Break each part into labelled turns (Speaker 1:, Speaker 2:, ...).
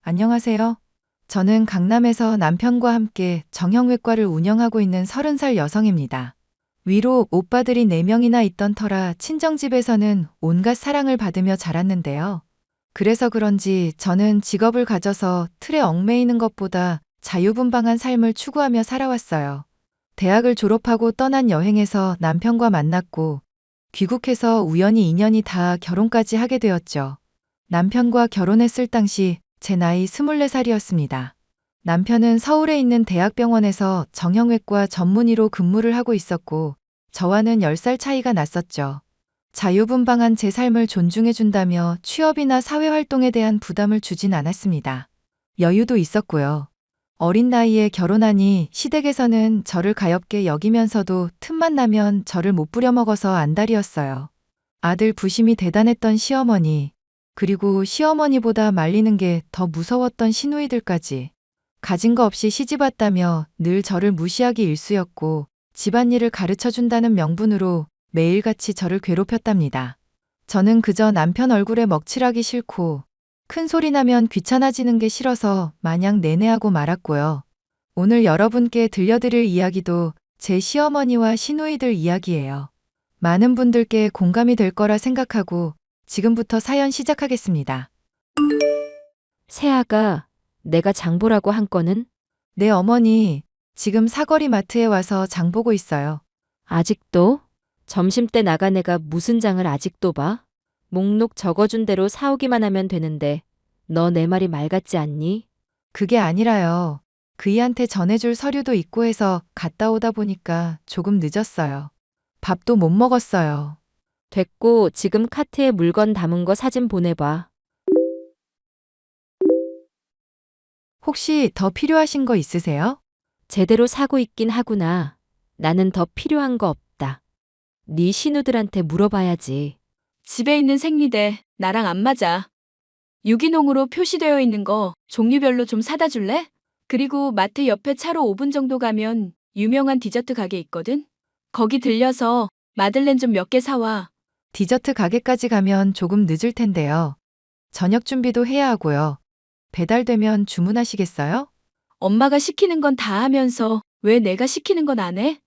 Speaker 1: 안녕하세요. 저는 강남에서 남편과 함께 정형외과를 운영하고 있는 30살 여성입니다. 위로 오빠들이 4명이나 있던 터라 친정집에서는 온갖 사랑을 받으며 자랐는데요. 그래서 그런지 저는 직업을 가져서 틀에 얽매이는 것보다 자유분방한 삶을 추구하며 살아왔어요. 대학을 졸업하고 떠난 여행에서 남편과 만났고 귀국해서 우연히 인연이 닿아 결혼까지 하게 되었죠. 남편과 결혼했을 당시 제 나이 24살이었습니다. 남편은 서울에 있는 대학병원에서 정형외과 전문의로 근무를 하고 있었고, 저와는 10살 차이가 났었죠. 자유분방한 제 삶을 존중해준다며 취업이나 사회활동에 대한 부담을 주진 않았습니다. 여유도 있었고요. 어린 나이에 결혼하니 시댁에서는 저를 가엾게 여기면서도 틈만 나면 저를 못 부려먹어서 안달이었어요. 아들 부심이 대단했던 시어머니, 그리고 시어머니보다 말리는 게 더 무서웠던 시누이들까지. 가진 거 없이 시집왔다며 늘 저를 무시하기 일쑤였고 집안일을 가르쳐준다는 명분으로 매일같이 저를 괴롭혔답니다. 저는 그저 남편 얼굴에 먹칠하기 싫고 큰 소리 나면 귀찮아지는 게 싫어서 마냥 내내하고 말았고요. 오늘 여러분께 들려드릴 이야기도 제 시어머니와 시누이들 이야기예요. 많은 분들께 공감이 될 거라 생각하고 지금부터 사연 시작하겠습니다.
Speaker 2: 세아가 내가 장보라고 한 거는?
Speaker 1: 네, 어머니. 지금 사거리 마트에 와서 장 보고 있어요.
Speaker 2: 아직도? 점심때 나간 애가 무슨 장을 아직도 봐? 목록 적어준 대로 사오기만 하면 되는데 너 내 말이 말 같지 않니?
Speaker 1: 그게 아니라요. 그이한테 전해줄 서류도 있고 해서 갔다 오다 보니까 조금 늦었어요. 밥도 못 먹었어요.
Speaker 2: 됐고 지금 카트에 물건 담은 거 사진 보내봐.
Speaker 1: 혹시 더 필요하신 거 있으세요?
Speaker 2: 제대로 사고 있긴 하구나. 나는 더 필요한 거 없다. 네 신우들한테 물어봐야지.
Speaker 3: 집에 있는 생리대 나랑 안 맞아. 유기농으로 표시되어 있는 거 종류별로 좀 사다 줄래? 그리고 마트 옆에 차로 5분 정도 가면 유명한 디저트 가게 있거든? 거기 들려서 마들렌 좀 몇 개 사와.
Speaker 1: 디저트 가게까지 가면 조금 늦을 텐데요. 저녁 준비도 해야 하고요. 배달되면 주문하시겠어요?
Speaker 3: 엄마가 시키는 건 다 하면서 왜 내가 시키는 건 안 해?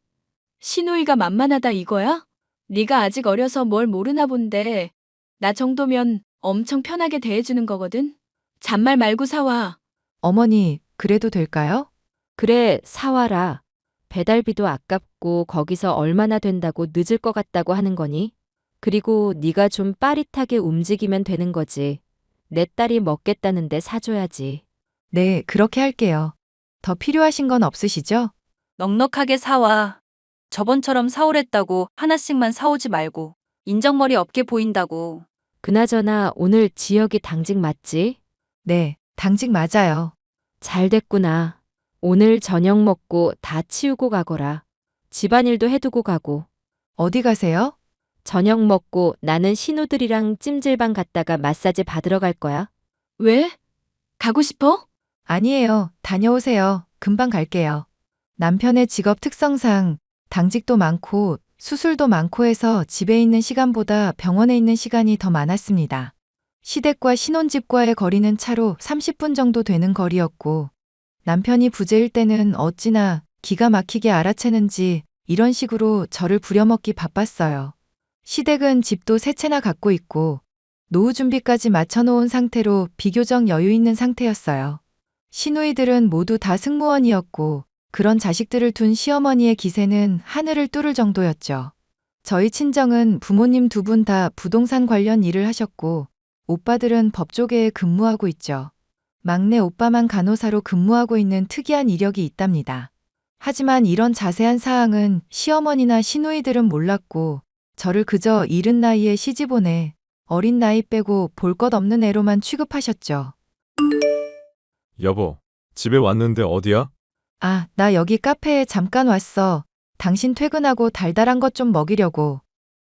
Speaker 3: 시누이가 만만하다 이거야? 네가 아직 어려서 뭘 모르나 본데 나 정도면 엄청 편하게 대해주는 거거든? 잔말 말고 사와.
Speaker 1: 어머니, 그래도 될까요?
Speaker 2: 그래, 사와라. 배달비도 아깝고 거기서 얼마나 된다고 늦을 것 같다고 하는 거니? 그리고 네가 좀 빠릿하게 움직이면 되는 거지. 내 딸이 먹겠다는데 사줘야지.
Speaker 1: 네, 그렇게 할게요. 더 필요하신 건 없으시죠?
Speaker 4: 넉넉하게 사와. 저번처럼 사오랬다고 하나씩만 사오지 말고. 인정머리 없게 보인다고.
Speaker 2: 그나저나 오늘 지역이 당직 맞지?
Speaker 1: 네, 당직 맞아요.
Speaker 2: 잘 됐구나. 오늘 저녁 먹고 다 치우고 가거라. 집안일도 해두고 가고.
Speaker 1: 어디 가세요?
Speaker 2: 저녁 먹고 나는 신우들이랑 찜질방 갔다가 마사지 받으러 갈 거야.
Speaker 3: 왜? 가고 싶어?
Speaker 1: 아니에요. 다녀오세요. 금방 갈게요. 남편의 직업 특성상 당직도 많고 수술도 많고 해서 집에 있는 시간보다 병원에 있는 시간이 더 많았습니다. 시댁과 신혼집과의 거리는 차로 30분 정도 되는 거리였고 남편이 부재일 때는 어찌나 기가 막히게 알아채는지 이런 식으로 저를 부려먹기 바빴어요. 시댁은 집도 세 채나 갖고 있고 노후 준비까지 맞춰놓은 상태로 비교적 여유 있는 상태였어요. 시누이들은 모두 다 승무원이었고 그런 자식들을 둔 시어머니의 기세는 하늘을 뚫을 정도였죠. 저희 친정은 부모님 2분 다 부동산 관련 일을 하셨고 오빠들은 법조계에 근무하고 있죠. 막내 오빠만 간호사로 근무하고 있는 특이한 이력이 있답니다. 하지만 이런 자세한 사항은 시어머니나 시누이들은 몰랐고 저를 그저 이른 나이에 시집오내 어린 나이 빼고 볼 것 없는 애로만 취급하셨죠.
Speaker 5: 여보, 집에 왔는데 어디야?
Speaker 1: 아, 나 여기 카페에 잠깐 왔어. 당신 퇴근하고 달달한 것 좀 먹이려고.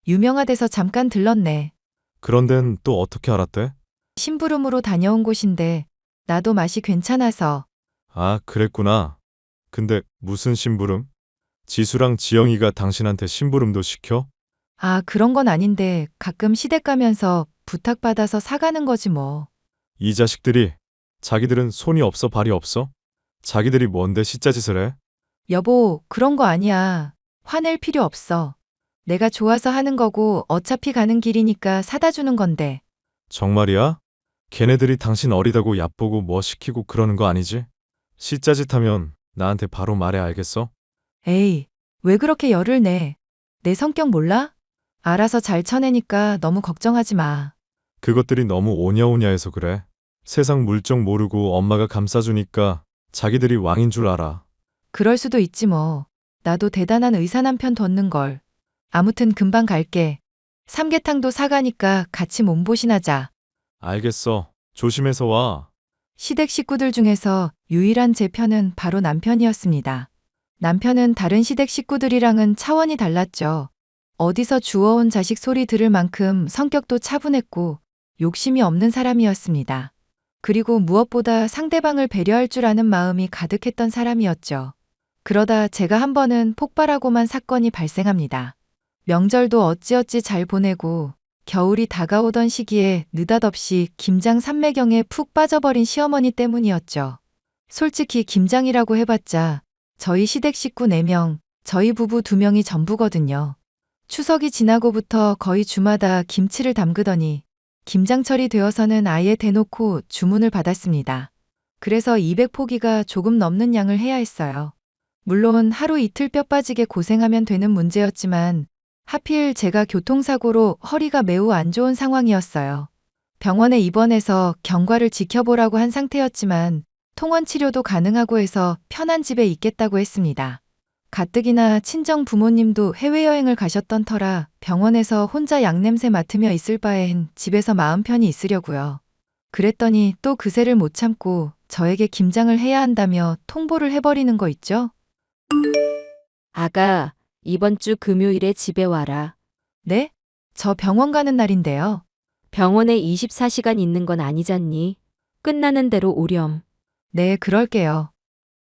Speaker 1: 유명하대서 잠깐 들렀네.
Speaker 5: 그런 데는 또 어떻게 알았대?
Speaker 1: 심부름으로 다녀온 곳인데 나도 맛이 괜찮아서.
Speaker 5: 아, 그랬구나. 근데 무슨 심부름? 지수랑 지영이가 당신한테 심부름도 시켜?
Speaker 1: 아, 그런 건 아닌데 가끔 시댁 가면서 부탁받아서 사가는 거지 뭐.
Speaker 5: 이 자식들이 자기들은 손이 없어 발이 없어? 자기들이 뭔데 시짜짓을 해?
Speaker 1: 여보, 그런 거 아니야. 화낼 필요 없어. 내가 좋아서 하는 거고 어차피 가는 길이니까 사다 주는 건데.
Speaker 5: 정말이야? 걔네들이 당신 어리다고 얕보고 뭐 시키고 그러는 거 아니지? 시짜짓 하면 나한테 바로 말해 알겠어?
Speaker 1: 에이, 왜 그렇게 열을 내? 내 성격 몰라? 알아서 잘 쳐내니까 너무 걱정하지 마.
Speaker 5: 그것들이 너무 오냐오냐해서 그래. 세상 물정 모르고 엄마가 감싸주니까 자기들이 왕인 줄 알아.
Speaker 1: 그럴 수도 있지 뭐. 나도 대단한 의사 남편 뒀는 걸. 아무튼 금방 갈게. 삼계탕도 사가니까 같이 몸보신하자.
Speaker 5: 알겠어. 조심해서 와.
Speaker 1: 시댁 식구들 중에서 유일한 제 편은 바로 남편이었습니다. 남편은 다른 시댁 식구들이랑은 차원이 달랐죠. 어디서 주워온 자식 소리 들을 만큼 성격도 차분했고 욕심이 없는 사람이었습니다. 그리고 무엇보다 상대방을 배려할 줄 아는 마음이 가득했던 사람이었죠. 그러다 제가 한 번은 폭발하고만 사건이 발생합니다. 명절도 어찌어찌 잘 보내고 겨울이 다가오던 시기에 느닷없이 김장 삼매경에 푹 빠져버린 시어머니 때문이었죠. 솔직히 김장이라고 해봤자 저희 시댁 식구 4명, 저희 부부 2명이 전부거든요. 추석이 지나고부터 거의 주마다 김치를 담그더니 김장철이 되어서는 아예 대놓고 주문을 받았습니다. 그래서 200포기가 조금 넘는 양을 해야 했어요. 물론 하루 이틀 뼈 빠지게 고생하면 되는 문제였지만 하필 제가 교통사고로 허리가 매우 안 좋은 상황이었어요. 병원에 입원해서 경과를 지켜보라고 한 상태였지만 통원 치료도 가능하고 해서 편한 집에 있겠다고 했습니다. 가뜩이나 친정 부모님도 해외여행을 가셨던 터라 병원에서 혼자 양냄새 맡으며 있을 바엔 집에서 마음 편히 있으려고요. 그랬더니 또 그새를 못 참고 저에게 김장을 해야 한다며 통보를 해버리는 거 있죠?
Speaker 2: 아가, 이번 주 금요일에 집에 와라.
Speaker 1: 네? 저 병원 가는 날인데요.
Speaker 2: 병원에 24시간 있는 건 아니잖니. 끝나는 대로 오렴.
Speaker 1: 네, 그럴게요.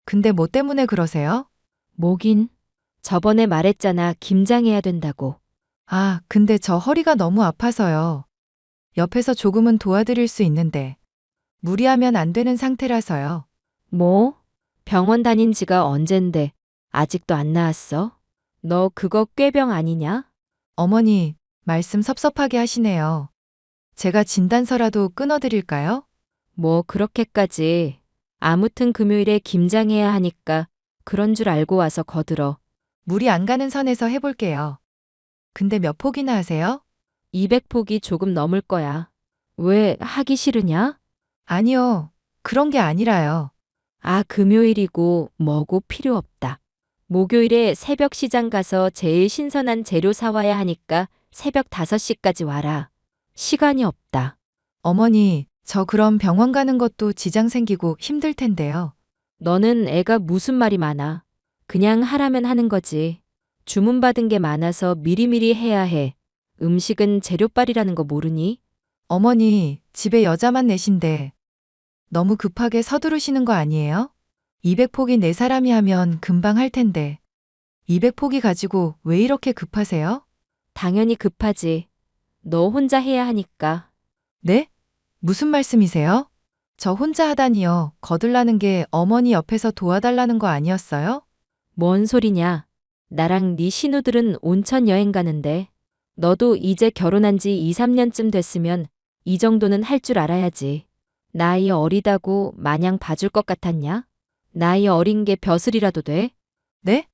Speaker 1: 근데 뭐 때문에 그러세요?
Speaker 2: 뭐긴? 저번에 말했잖아, 김장해야 된다고.
Speaker 1: 아, 근데 저 허리가 너무 아파서요. 옆에서 조금은 도와드릴 수 있는데 무리하면 안 되는 상태라서요.
Speaker 2: 뭐? 병원 다닌 지가 언젠데 아직도 안 나았어? 너 그거 꾀병 아니냐?
Speaker 1: 어머니, 말씀 섭섭하게 하시네요. 제가 진단서라도 끊어드릴까요?
Speaker 2: 뭐 그렇게까지. 아무튼 금요일에 김장해야 하니까 그런 줄 알고 와서 거들어.
Speaker 1: 무리 안 가는 선에서 해볼게요. 근데 몇 포기나 하세요?
Speaker 2: 200포기 조금 넘을 거야. 왜 하기 싫으냐?
Speaker 1: 아니요. 그런 게 아니라요.
Speaker 2: 아, 금요일이고 뭐고 필요 없다. 목요일에 새벽 시장 가서 제일 신선한 재료 사와야 하니까 새벽 5시까지 와라. 시간이 없다.
Speaker 1: 어머니, 저 그럼 병원 가는 것도 지장 생기고 힘들 텐데요.
Speaker 2: 너는 애가 무슨 말이 많아. 그냥 하라면 하는 거지. 주문받은 게 많아서 미리미리 해야 해. 음식은 재료빨이라는 거 모르니?
Speaker 1: 어머니, 집에 여자만 넷인데 너무 급하게 서두르시는 거 아니에요? 200포기 4사람이 하면 금방 할 텐데 200포기 가지고 왜 이렇게 급하세요?
Speaker 2: 당연히 급하지. 너 혼자 해야 하니까.
Speaker 1: 네? 무슨 말씀이세요? 저 혼자 하다니요. 거들라는 게 어머니 옆에서 도와달라는 거 아니었어요?
Speaker 2: 뭔 소리냐? 나랑 네 신우들은 온천 여행 가는데 너도 이제 결혼한 지 2, 3년쯤 됐으면 이 정도는 할 줄 알아야지. 나이 어리다고 마냥 봐줄 것 같았냐? 나이 어린 게 벼슬이라도 돼?
Speaker 1: 네?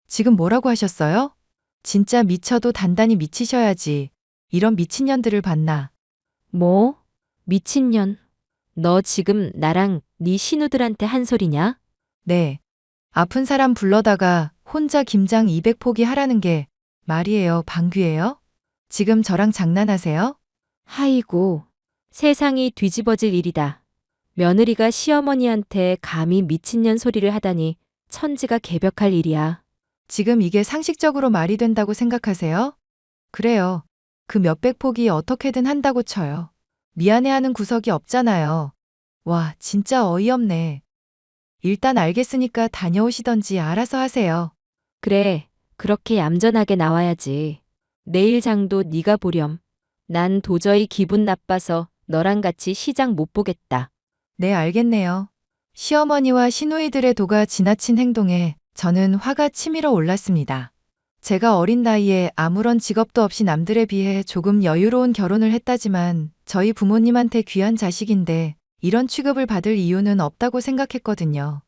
Speaker 1: 지금 뭐라고 하셨어요? 진짜 미쳐도 단단히 미치셔야지. 이런 미친년들을 봤나?
Speaker 2: 뭐? 미친년. 너 지금 나랑 네 신우들한테 한 소리냐?
Speaker 1: 네. 아픈 사람 불러다가 혼자 김장 200포기 하라는 게 말이에요, 방귀예요? 지금 저랑 장난하세요?
Speaker 2: 하이고, 세상이 뒤집어질 일이다. 며느리가 시어머니한테 감히 미친년 소리를 하다니 천지가 개벽할 일이야.
Speaker 1: 지금 이게 상식적으로 말이 된다고 생각하세요? 그래요. 그 몇백 포기 어떻게든 한다고 쳐요. 미안해하는 구석이 없잖아요. 와, 진짜 어이없네. 일단 알겠으니까 다녀오시던지 알아서 하세요.
Speaker 2: 그래, 그렇게 얌전하게 나와야지. 내일 장도 네가 보렴. 난 도저히 기분 나빠서 너랑 같이 시장 못 보겠다.
Speaker 1: 네, 알겠네요. 시어머니와 시누이들의 도가 지나친 행동에 저는 화가 치밀어 올랐습니다. 제가 어린 나이에 아무런 직업도 없이 남들에 비해 조금 여유로운 결혼을 했다지만 저희 부모님한테 귀한 자식인데 이런 취급을 받을 이유는 없다고 생각했거든요.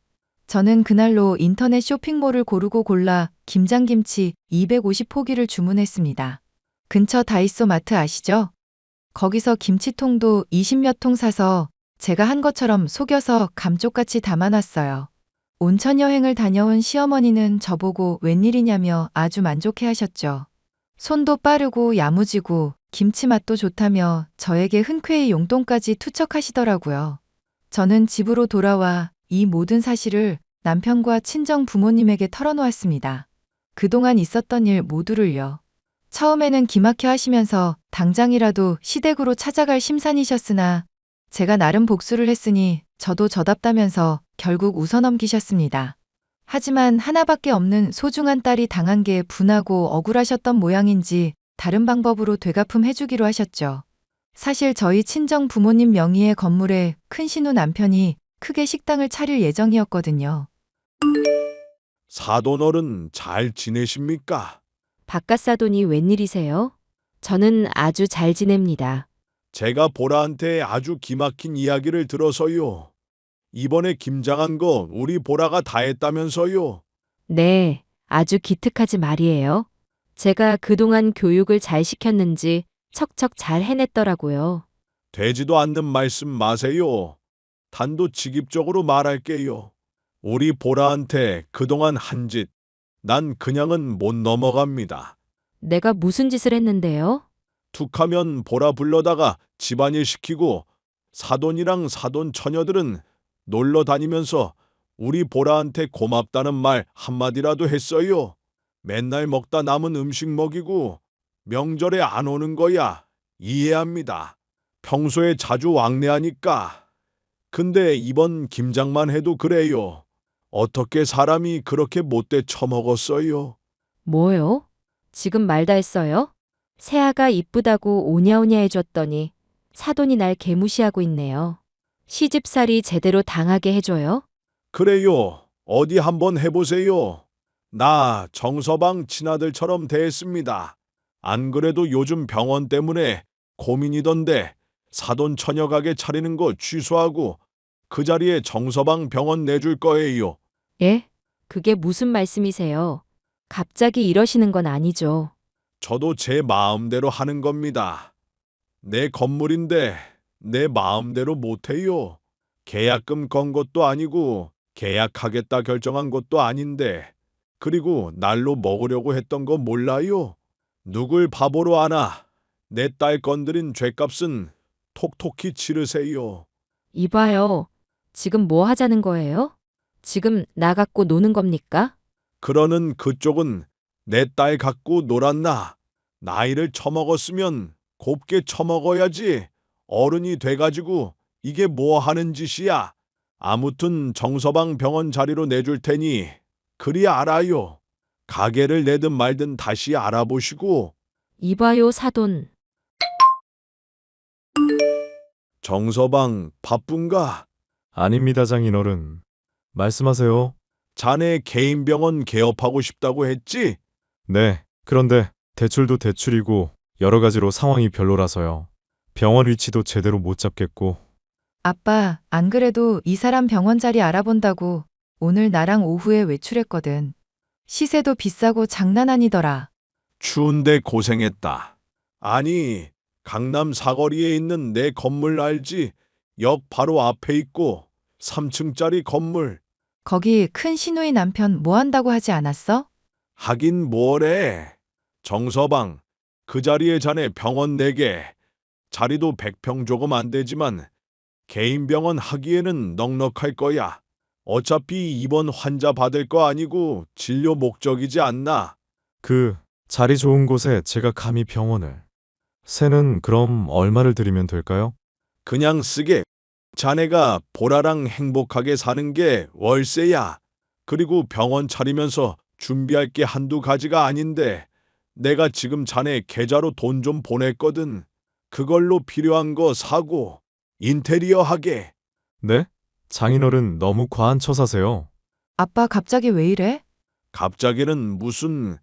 Speaker 1: 저는 그날로 인터넷 쇼핑몰을 고르고 골라 김장김치 250포기를 주문했습니다. 근처 다이소 마트 아시죠? 거기서 김치통도 20몇 통 사서 제가 한 것처럼 속여서 감쪽같이 담아놨어요. 온천 여행을 다녀온 시어머니는 저보고 웬일이냐며 아주 만족해 하셨죠. 손도 빠르고 야무지고 김치 맛도 좋다며 저에게 흔쾌히 용돈까지 투척하시더라고요. 저는 집으로 돌아와 이 모든 사실을 남편과 친정 부모님에게 털어놓았습니다. 그동안 있었던 일 모두를요. 처음에는 기막혀 하시면서 당장이라도 시댁으로 찾아갈 심산이셨으나 제가 나름 복수를 했으니 저도 저답다면서 결국 웃어넘기셨습니다. 하지만 하나밖에 없는 소중한 딸이 당한 게 분하고 억울하셨던 모양인지 다른 방법으로 되갚음 해주기로 하셨죠. 사실 저희 친정 부모님 명의의 건물에 큰 신우 남편이 크게 식당을 차릴 예정이었거든요.
Speaker 6: 사돈어른 잘 지내십니까?
Speaker 2: 바깥사돈이 웬일이세요? 저는 아주 잘 지냅니다.
Speaker 6: 제가 보라한테 아주 기막힌 이야기를 들어서요. 이번에 김장한 거 우리 보라가 다 했다면서요.
Speaker 2: 네, 아주 기특하지 말이에요. 제가 그동안 교육을 잘 시켰는지 척척 잘 해냈더라고요.
Speaker 6: 되지도 않는 말씀 마세요. 단도직입적으로 말할게요. 우리 보라한테 그동안 한 짓, 난 그냥은 못 넘어갑니다.
Speaker 2: 내가 무슨 짓을 했는데요?
Speaker 6: 툭하면 보라 불러다가 집안일 시키고 사돈이랑 사돈 처녀들은 놀러 다니면서 우리 보라한테 고맙다는 말 한마디라도 했어요. 맨날 먹다 남은 음식 먹이고 명절에 안 오는 거야. 이해합니다. 평소에 자주 왕래하니까. 근데 이번 김장만 해도 그래요. 어떻게 사람이 그렇게 못돼 처먹었어요?
Speaker 2: 뭐요? 지금 말 다 했어요? 새아가 이쁘다고 오냐오냐 해줬더니 사돈이 날 개무시하고 있네요. 시집살이 제대로 당하게 해줘요?
Speaker 6: 그래요. 어디 한번 해보세요. 나 정서방 친아들처럼 대했습니다. 안 그래도 요즘 병원 때문에 고민이던데 사돈 처녀 가게 차리는 거 취소하고 그 자리에 정서방 병원 내줄 거예요.
Speaker 2: 예? 그게 무슨 말씀이세요? 갑자기 이러시는 건 아니죠.
Speaker 6: 저도 제 마음대로 하는 겁니다. 내 건물인데 내 마음대로 못해요. 계약금 건 것도 아니고 계약하겠다 결정한 것도 아닌데 그리고 날로 먹으려고 했던 거 몰라요? 누굴 바보로 아나? 내 딸 건드린 죗값은 톡톡히 치르세요.
Speaker 2: 이봐요. 지금 뭐 하자는 거예요? 지금 나 갖고 노는 겁니까?
Speaker 6: 그러는 그쪽은 내 딸 갖고 놀았나? 나이를 처먹었으면 곱게 처먹어야지. 어른이 돼가지고 이게 뭐 하는 짓이야? 아무튼 정서방 병원 자리로 내줄 테니 그리 알아요. 가게를 내든 말든 다시 알아보시고.
Speaker 2: 이봐요, 사돈.
Speaker 6: 정서방 바쁜가?
Speaker 5: 아닙니다, 장인어른. 말씀하세요.
Speaker 6: 자네 개인 병원 개업하고 싶다고 했지?
Speaker 5: 네, 그런데 대출도 대출이고 여러 가지로 상황이 별로라서요. 병원 위치도 제대로 못 잡겠고.
Speaker 1: 아빠, 안 그래도 이 사람 병원 자리 알아본다고 오늘 나랑 오후에 외출했거든. 시세도 비싸고 장난 아니더라.
Speaker 6: 추운데 고생했다. 아니, 강남 사거리에 있는 내 건물 알지? 역 바로 앞에 있고 3층짜리 건물.
Speaker 1: 거기 큰 시누이 남편 뭐 한다고 하지 않았어?
Speaker 6: 하긴 뭐래. 정서방, 그 자리에 자네 병원 4개. 자리도 100평 조금 안 되지만 개인 병원 하기에는 넉넉할 거야. 어차피 입원 환자 받을 거 아니고 진료 목적이지 않나?
Speaker 5: 그 자리 좋은 곳에 제가 감히 병원을. 새는 그럼 얼마를 드리면 될까요?
Speaker 6: 그냥 쓰게. 자네가 보라랑 행복하게 사는 게 월세야. 그리고 병원 차리면서 준비할 게 한두 가지가 아닌데 내가 지금 자네 계좌로 돈 좀 보냈거든. 그걸로 필요한 거 사고 인테리어 하게.
Speaker 5: 네? 장인어른 너무 과한 처사세요.
Speaker 1: 아빠 갑자기 왜 이래?
Speaker 6: 갑자기는 무슨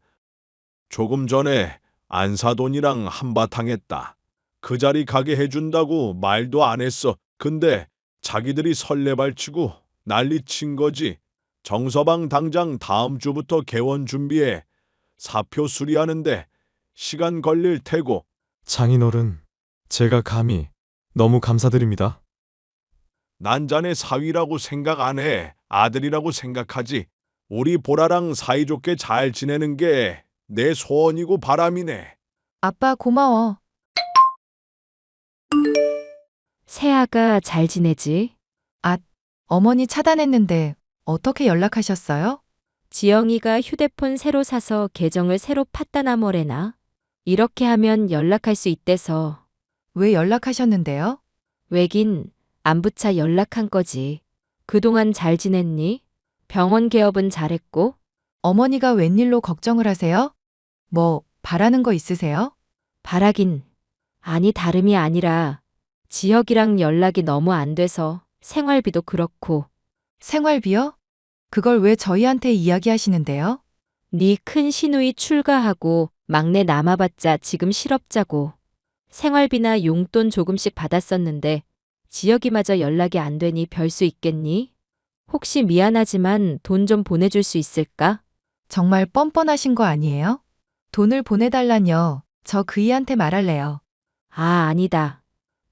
Speaker 6: 조금 전에 안사돈이랑 한바탕 했다. 그 자리 가게 해준다고 말도 안 했어. 근데 자기들이 설레발치고 난리친 거지. 정서방 당장 다음 주부터 개원 준비해. 사표 수리하는데 시간 걸릴 테고.
Speaker 5: 장인어른, 제가 감히 너무 감사드립니다.
Speaker 6: 난 자네 사위라고 생각 안 해. 아들이라고 생각하지. 우리 보라랑 사이좋게 잘 지내는 게 내 소원이고 바람이네.
Speaker 1: 아빠 고마워.
Speaker 2: 세아가 잘 지내지?
Speaker 1: 어머니 차단했는데 어떻게 연락하셨어요?
Speaker 2: 지영이가 휴대폰 새로 사서 계정을 새로 팠다나 뭐래나? 이렇게 하면 연락할 수 있대서.
Speaker 1: 왜 연락하셨는데요?
Speaker 2: 왜긴 안부차 연락한 거지. 그동안 잘 지냈니? 병원 개업은 잘했고?
Speaker 1: 어머니가 웬일로 걱정을 하세요? 뭐 바라는 거 있으세요?
Speaker 2: 바라긴. 아니 다름이 아니라 지혁이랑 연락이 너무 안 돼서 생활비도 그렇고
Speaker 1: 생활비요? 그걸 왜 저희한테 이야기하시는데요?
Speaker 2: 네 큰 시누이 출가하고 막내 남아봤자 지금 실업자고 생활비나 용돈 조금씩 받았었는데 지혁이마저 연락이 안 되니 별 수 있겠니? 혹시 미안하지만 돈 좀 보내줄 수 있을까?
Speaker 1: 정말 뻔뻔하신 거 아니에요? 돈을 보내달라뇨. 저 그이한테 말할래요.
Speaker 2: 아, 아니다.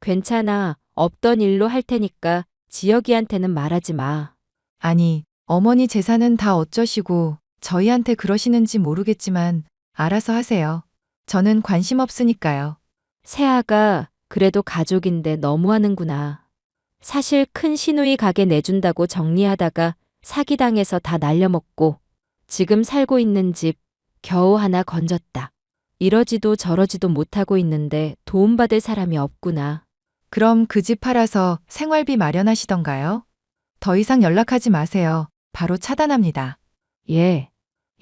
Speaker 2: 괜찮아. 없던 일로 할 테니까 지혁이한테는 말하지 마.
Speaker 1: 아니, 어머니 재산은 다 어쩌시고 저희한테 그러시는지 모르겠지만 알아서 하세요. 저는 관심 없으니까요.
Speaker 2: 세아가 그래도 가족인데 너무하는구나. 사실 큰 시누이 가게 내준다고 정리하다가 사기당해서 다 날려먹고 지금 살고 있는 집 겨우 하나 건졌다. 이러지도 저러지도 못하고 있는데 도움받을 사람이 없구나.
Speaker 1: 그럼 그 집 팔아서 생활비 마련하시던가요? 더 이상 연락하지 마세요. 바로 차단합니다.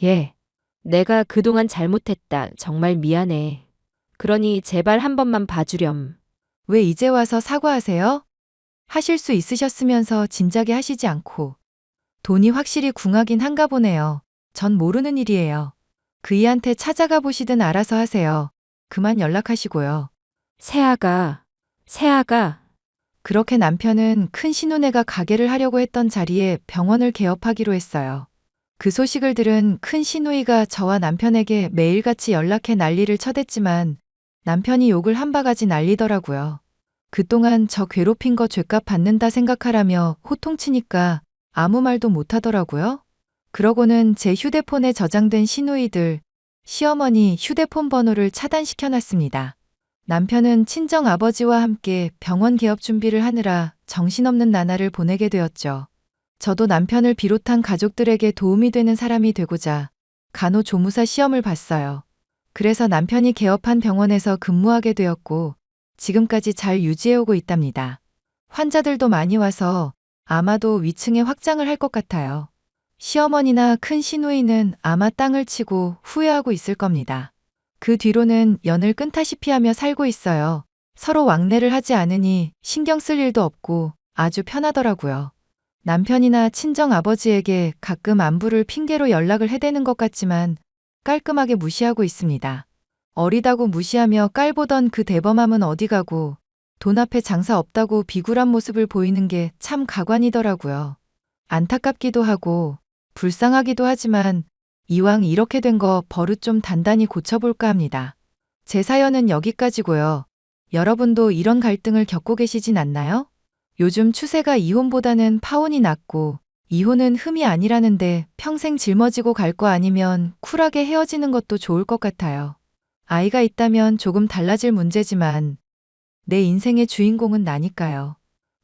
Speaker 2: 예. 내가 그동안 잘못했다. 정말 미안해. 그러니 제발 한 번만 봐주렴.
Speaker 1: 왜 이제 와서 사과하세요? 하실 수 있으셨으면서 진작에 하시지 않고. 돈이 확실히 궁하긴 한가 보네요. 전 모르는 일이에요. 그이한테 찾아가 보시든 알아서 하세요. 그만 연락하시고요.
Speaker 2: 세아가.
Speaker 1: 그렇게 남편은 큰 신혼애가 가게를 하려고 했던 자리에 병원을 개업하기로 했어요. 그 소식을 들은 큰 시누이가 저와 남편에게 매일같이 연락해 난리를 쳐댔지만 남편이 욕을 한 바가지 날리더라고요. 그동안 저 괴롭힌 거 죗값 받는다 생각하라며 호통치니까 아무 말도 못하더라고요. 그러고는 제 휴대폰에 저장된 시누이들, 시어머니 휴대폰 번호를 차단시켜놨습니다. 남편은 친정 아버지와 함께 병원 개업 준비를 하느라 정신없는 나날을 보내게 되었죠. 저도 남편을 비롯한 가족들에게 도움이 되는 사람이 되고자 간호조무사 시험을 봤어요. 그래서 남편이 개업한 병원에서 근무하게 되었고 지금까지 잘 유지해오고 있답니다. 환자들도 많이 와서 아마도 위층에 확장을 할 것 같아요. 시어머니나 큰 시누이는 아마 땅을 치고 후회하고 있을 겁니다. 그 뒤로는 연을 끈다시피 하며 살고 있어요. 서로 왕래를 하지 않으니 신경 쓸 일도 없고 아주 편하더라고요. 남편이나 친정 아버지에게 가끔 안부를 핑계로 연락을 해대는 것 같지만 깔끔하게 무시하고 있습니다. 어리다고 무시하며 깔보던 그 대범함은 어디 가고 돈 앞에 장사 없다고 비굴한 모습을 보이는 게 참 가관이더라고요. 안타깝기도 하고 불쌍하기도 하지만 이왕 이렇게 된 거 버릇 좀 단단히 고쳐볼까 합니다. 제 사연은 여기까지고요. 여러분도 이런 갈등을 겪고 계시진 않나요? 요즘 추세가 이혼보다는 파혼이 낫고 이혼은 흠이 아니라는데 평생 짊어지고 갈 거 아니면 쿨하게 헤어지는 것도 좋을 것 같아요. 아이가 있다면 조금 달라질 문제지만 내 인생의 주인공은 나니까요.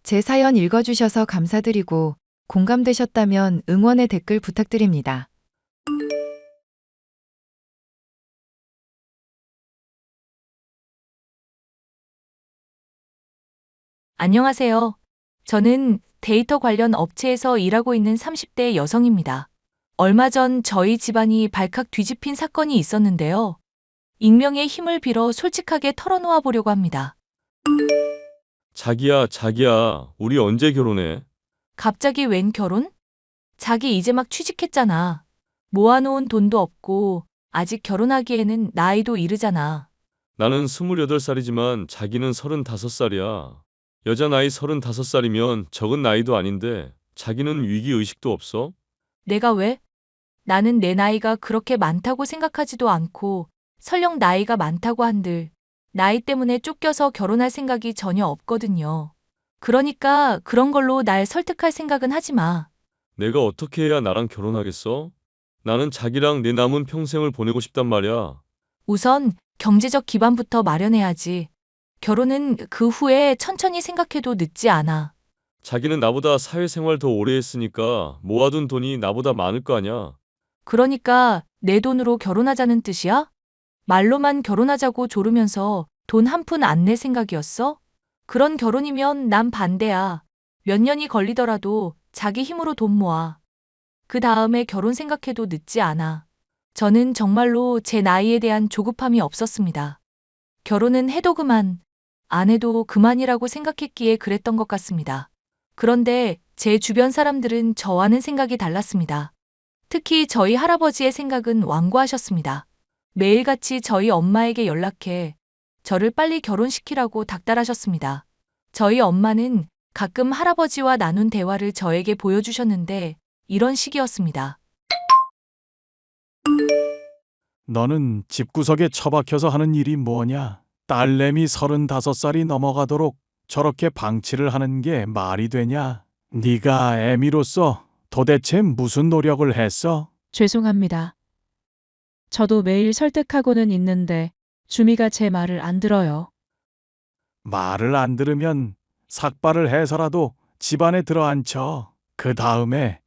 Speaker 1: 제 사연 읽어주셔서 감사드리고 공감되셨다면 응원의 댓글 부탁드립니다.
Speaker 7: 안녕하세요. 저는 데이터 관련 업체에서 일하고 있는 30대 여성입니다. 얼마 전 저희 집안이 발칵 뒤집힌 사건이 있었는데요. 익명의 힘을 빌어 솔직하게 털어놓아 보려고 합니다.
Speaker 5: 자기야, 우리 언제 결혼해?
Speaker 7: 갑자기 웬 결혼? 자기 이제 막 취직했잖아. 모아놓은 돈도 없고 아직 결혼하기에는 나이도 이르잖아.
Speaker 5: 나는 28살이지만 자기는 35살이야. 여자 나이 35살이면 적은 나이도 아닌데 자기는 위기의식도 없어?
Speaker 7: 내가 왜? 나는 내 나이가 그렇게 많다고 생각하지도 않고 설령 나이가 많다고 한들 나이 때문에 쫓겨서 결혼할 생각이 전혀 없거든요. 그러니까 그런 걸로 날 설득할 생각은 하지 마.
Speaker 5: 내가 어떻게 해야 나랑 결혼하겠어? 나는 자기랑 내 남은 평생을 보내고 싶단 말이야.
Speaker 7: 우선 경제적 기반부터 마련해야지. 결혼은 그 후에 천천히 생각해도 늦지 않아.
Speaker 5: 자기는 나보다 사회생활 더 오래 했으니까 모아둔 돈이 나보다 많을 거 아냐.
Speaker 7: 그러니까 내 돈으로 결혼하자는 뜻이야? 말로만 결혼하자고 조르면서 돈 한 푼 안 낼 생각이었어? 그런 결혼이면 난 반대야. 몇 년이 걸리더라도 자기 힘으로 돈 모아. 그 다음에 결혼 생각해도 늦지 않아. 저는 정말로 제 나이에 대한 조급함이 없었습니다. 결혼은 해도 그만, 안 해도 그만이라고 생각했기에 그랬던 것 같습니다. 그런데 제 주변 사람들은 저와는 생각이 달랐습니다. 특히 저희 할아버지의 생각은 완고하셨습니다. 매일같이 저희 엄마에게 연락해 저를 빨리 결혼시키라고 닥달하셨습니다. 저희 엄마는 가끔 할아버지와 나눈 대화를 저에게 보여주셨는데 이런 식이었습니다.
Speaker 8: 너는 집구석에 처박혀서 하는 일이 뭐냐? 딸내미 35살이 넘어가도록 저렇게 방치를 하는 게 말이 되냐? 네가 애미로서 도대체 무슨 노력을 했어?
Speaker 9: 죄송합니다. 저도 매일 설득하고는 있는데 주미가 제 말을 안 들어요.
Speaker 8: 말을 안 들으면 삭발을 해서라도 집안에 들어앉혀. 그 다음에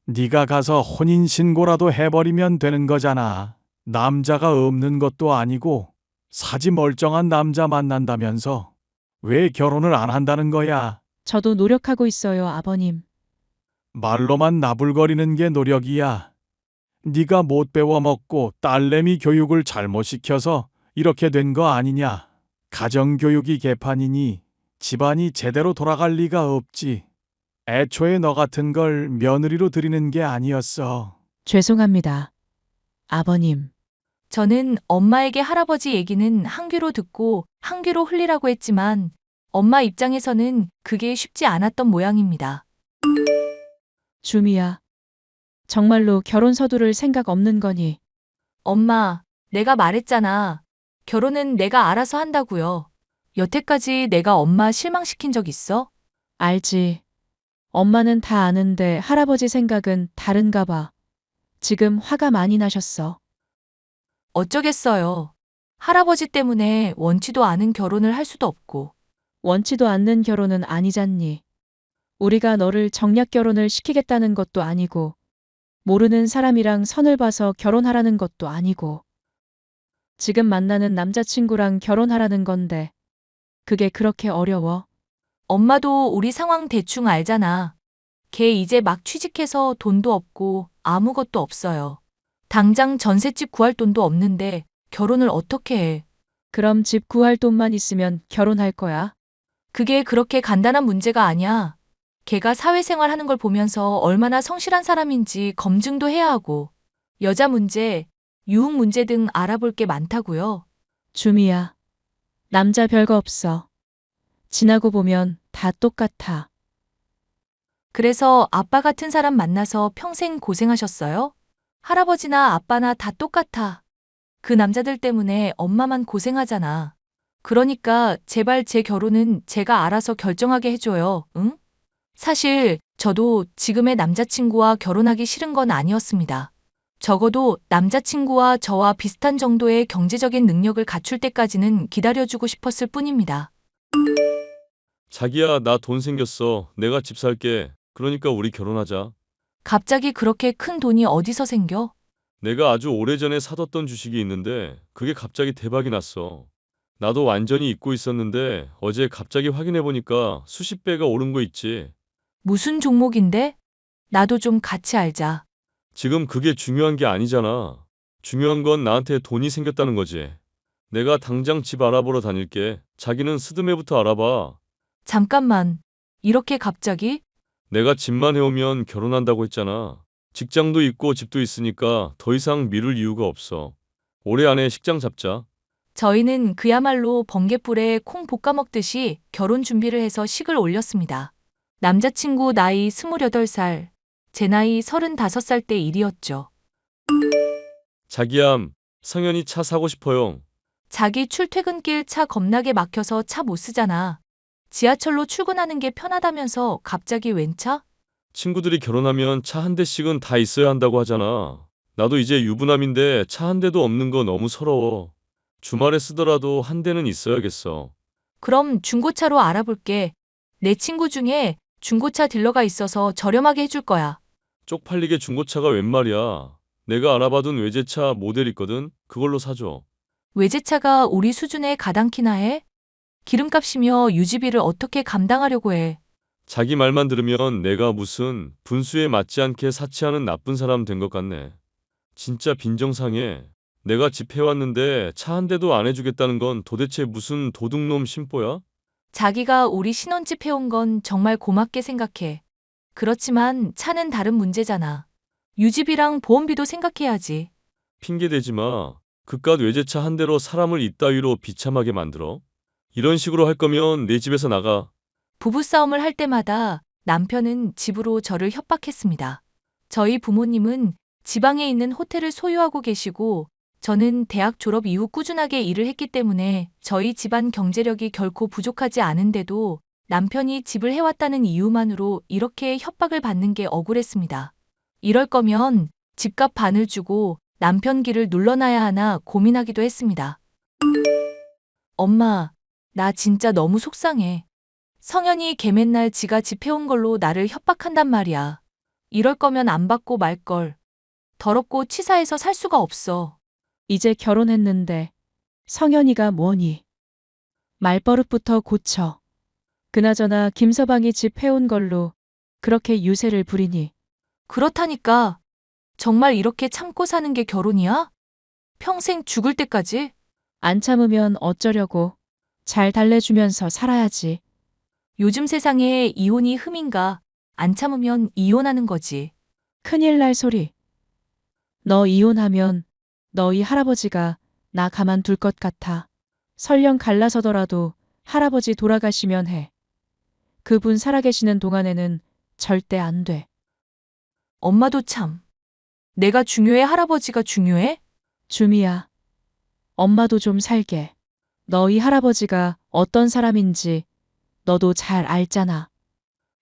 Speaker 8: 네가 가서 혼인신고라도 해버리면 되는 거잖아. 남자가 없는 것도 아니고 사지 멀쩡한 남자 만난다면서 왜 결혼을 안 한다는 거야?
Speaker 9: 저도 노력하고 있어요, 아버님.
Speaker 8: 말로만 나불거리는 게 노력이야. 네가 못 배워먹고 딸내미 교육을 잘못 시켜서 이렇게 된 거 아니냐? 가정교육이 개판이니 집안이 제대로 돌아갈 리가 없지. 애초에 너 같은 걸 며느리로 들이는 게 아니었어.
Speaker 9: 죄송합니다. 아버님.
Speaker 7: 저는 엄마에게 할아버지 얘기는 한 귀로 듣고 한 귀로 흘리라고 했지만 엄마 입장에서는 그게 쉽지 않았던 모양입니다.
Speaker 9: 주미야. 정말로 결혼 서두를 생각 없는 거니?
Speaker 7: 엄마, 내가 말했잖아. 결혼은 내가 알아서 한다고요. 여태까지 내가 엄마 실망시킨 적 있어?
Speaker 9: 알지. 엄마는 다 아는데 할아버지 생각은 다른가 봐. 지금 화가 많이 나셨어.
Speaker 7: 어쩌겠어요. 할아버지 때문에 원치도 않은 결혼을 할 수도 없고.
Speaker 9: 원치도 않는 결혼은 아니잖니. 우리가 너를 정략 결혼을 시키겠다는 것도 아니고, 모르는 사람이랑 선을 봐서 결혼하라는 것도 아니고, 지금 만나는 남자친구랑 결혼하라는 건데, 그게 그렇게 어려워?
Speaker 7: 엄마도 우리 상황 대충 알잖아. 걔 이제 막 취직해서 돈도 없고 아무것도 없어요. 당장 전셋집 구할 돈도 없는데 결혼을 어떻게 해?
Speaker 9: 그럼 집 구할 돈만 있으면 결혼할 거야?
Speaker 7: 그게 그렇게 간단한 문제가 아니야. 걔가 사회생활 하는 걸 보면서 얼마나 성실한 사람인지 검증도 해야 하고, 여자 문제, 유흥 문제 등 알아볼 게 많다고요.
Speaker 9: 주미야. 남자 별거 없어. 지나고 보면 다 똑같아.
Speaker 7: 그래서 아빠 같은 사람 만나서 평생 고생하셨어요? 할아버지나 아빠나 다 똑같아. 그 남자들 때문에 엄마만 고생하잖아. 그러니까 제발 제 결혼은 제가 알아서 결정하게 해줘요, 응? 사실 저도 지금의 남자친구와 결혼하기 싫은 건 아니었습니다. 적어도 남자친구와 저와 비슷한 정도의 경제적인 능력을 갖출 때까지는 기다려주고 싶었을 뿐입니다.
Speaker 5: 자기야, 나 돈 생겼어. 내가 집 살게. 그러니까 우리 결혼하자.
Speaker 7: 갑자기 그렇게 큰 돈이 어디서 생겨?
Speaker 5: 내가 아주 오래전에 사뒀던 주식이 있는데 그게 갑자기 대박이 났어. 나도 완전히 잊고 있었는데 어제 갑자기 확인해보니까 수십 배가 오른 거 있지.
Speaker 7: 무슨 종목인데? 나도 좀 같이 알자.
Speaker 5: 지금 그게 중요한 게 아니잖아. 중요한 건 나한테 돈이 생겼다는 거지. 내가 당장 집 알아보러 다닐게. 자기는 스드메부터 알아봐.
Speaker 7: 잠깐만. 이렇게 갑자기?
Speaker 5: 내가 집만 해오면 결혼한다고 했잖아. 직장도 있고 집도 있으니까 더 이상 미룰 이유가 없어. 올해 안에 식장 잡자.
Speaker 7: 저희는 그야말로 번갯불에 콩 볶아 먹듯이 결혼 준비를 해서 식을 올렸습니다. 남자친구 나이 28살, 제 나이 35살 때 일이었죠.
Speaker 5: 자기야, 성현이 차 사고 싶어요.
Speaker 7: 자기 출퇴근길 차 겁나게 막혀서 차 못 쓰잖아. 지하철로 출근하는 게 편하다면서 갑자기 웬 차?
Speaker 5: 친구들이 결혼하면 차 한 대씩은 다 있어야 한다고 하잖아. 나도 이제 유부남인데 차 한 대도 없는 거 너무 서러워. 주말에 쓰더라도 한 대는 있어야겠어.
Speaker 7: 그럼 중고차로 알아볼게. 내 친구 중에 중고차 딜러가 있어서 저렴하게 해줄 거야.
Speaker 5: 쪽팔리게 중고차가 웬 말이야. 내가 알아봐둔 외제차 모델 있거든. 그걸로 사줘.
Speaker 7: 외제차가 우리 수준에 가당키나 해? 기름값이며 유지비를 어떻게 감당하려고 해?
Speaker 5: 자기 말만 들으면 내가 무슨 분수에 맞지 않게 사치하는 나쁜 사람 된 것 같네. 진짜 빈정상해. 내가 집 해왔는데 차 한 대도 안 해주겠다는 건 도대체 무슨 도둑놈 심보야?
Speaker 7: 자기가 우리 신혼집 해온 건 정말 고맙게 생각해. 그렇지만 차는 다른 문제잖아. 유지비랑 보험비도 생각해야지.
Speaker 5: 핑계대지 마. 그깟 외제차 한 대로 사람을 이따위로 비참하게 만들어? 이런 식으로 할 거면 내 집에서 나가.
Speaker 7: 부부싸움을 할 때마다 남편은 집으로 저를 협박했습니다. 저희 부모님은 지방에 있는 호텔을 소유하고 계시고 저는 대학 졸업 이후 꾸준하게 일을 했기 때문에 저희 집안 경제력이 결코 부족하지 않은데도 남편이 집을 해왔다는 이유만으로 이렇게 협박을 받는 게 억울했습니다. 이럴 거면 집값 반을 주고 남편 길을 눌러놔야 하나 고민하기도 했습니다. 엄마, 나 진짜 너무 속상해. 성현이 걔 맨날 지가 집 해온 걸로 나를 협박한단 말이야. 이럴 거면 안 받고 말걸. 더럽고 치사해서 살 수가 없어.
Speaker 9: 이제 결혼했는데 성현이가 뭐니? 말버릇부터 고쳐. 그나저나 김서방이 집 해온 걸로 그렇게 유세를 부리니
Speaker 7: 그렇다니까. 정말 이렇게 참고 사는 게 결혼이야? 평생 죽을 때까지?
Speaker 9: 안 참으면 어쩌려고. 잘 달래주면서 살아야지.
Speaker 7: 요즘 세상에 이혼이 흠인가? 안 참으면 이혼하는 거지.
Speaker 9: 큰일 날 소리. 너 이혼하면 너희 할아버지가 나 가만둘 것 같아. 설령 갈라서더라도 할아버지 돌아가시면 해. 그분 살아계시는 동안에는 절대 안 돼.
Speaker 7: 엄마도 참. 내가 중요해? 할아버지가 중요해?
Speaker 9: 주미야. 엄마도 좀 살게. 너희 할아버지가 어떤 사람인지 너도 잘 알잖아.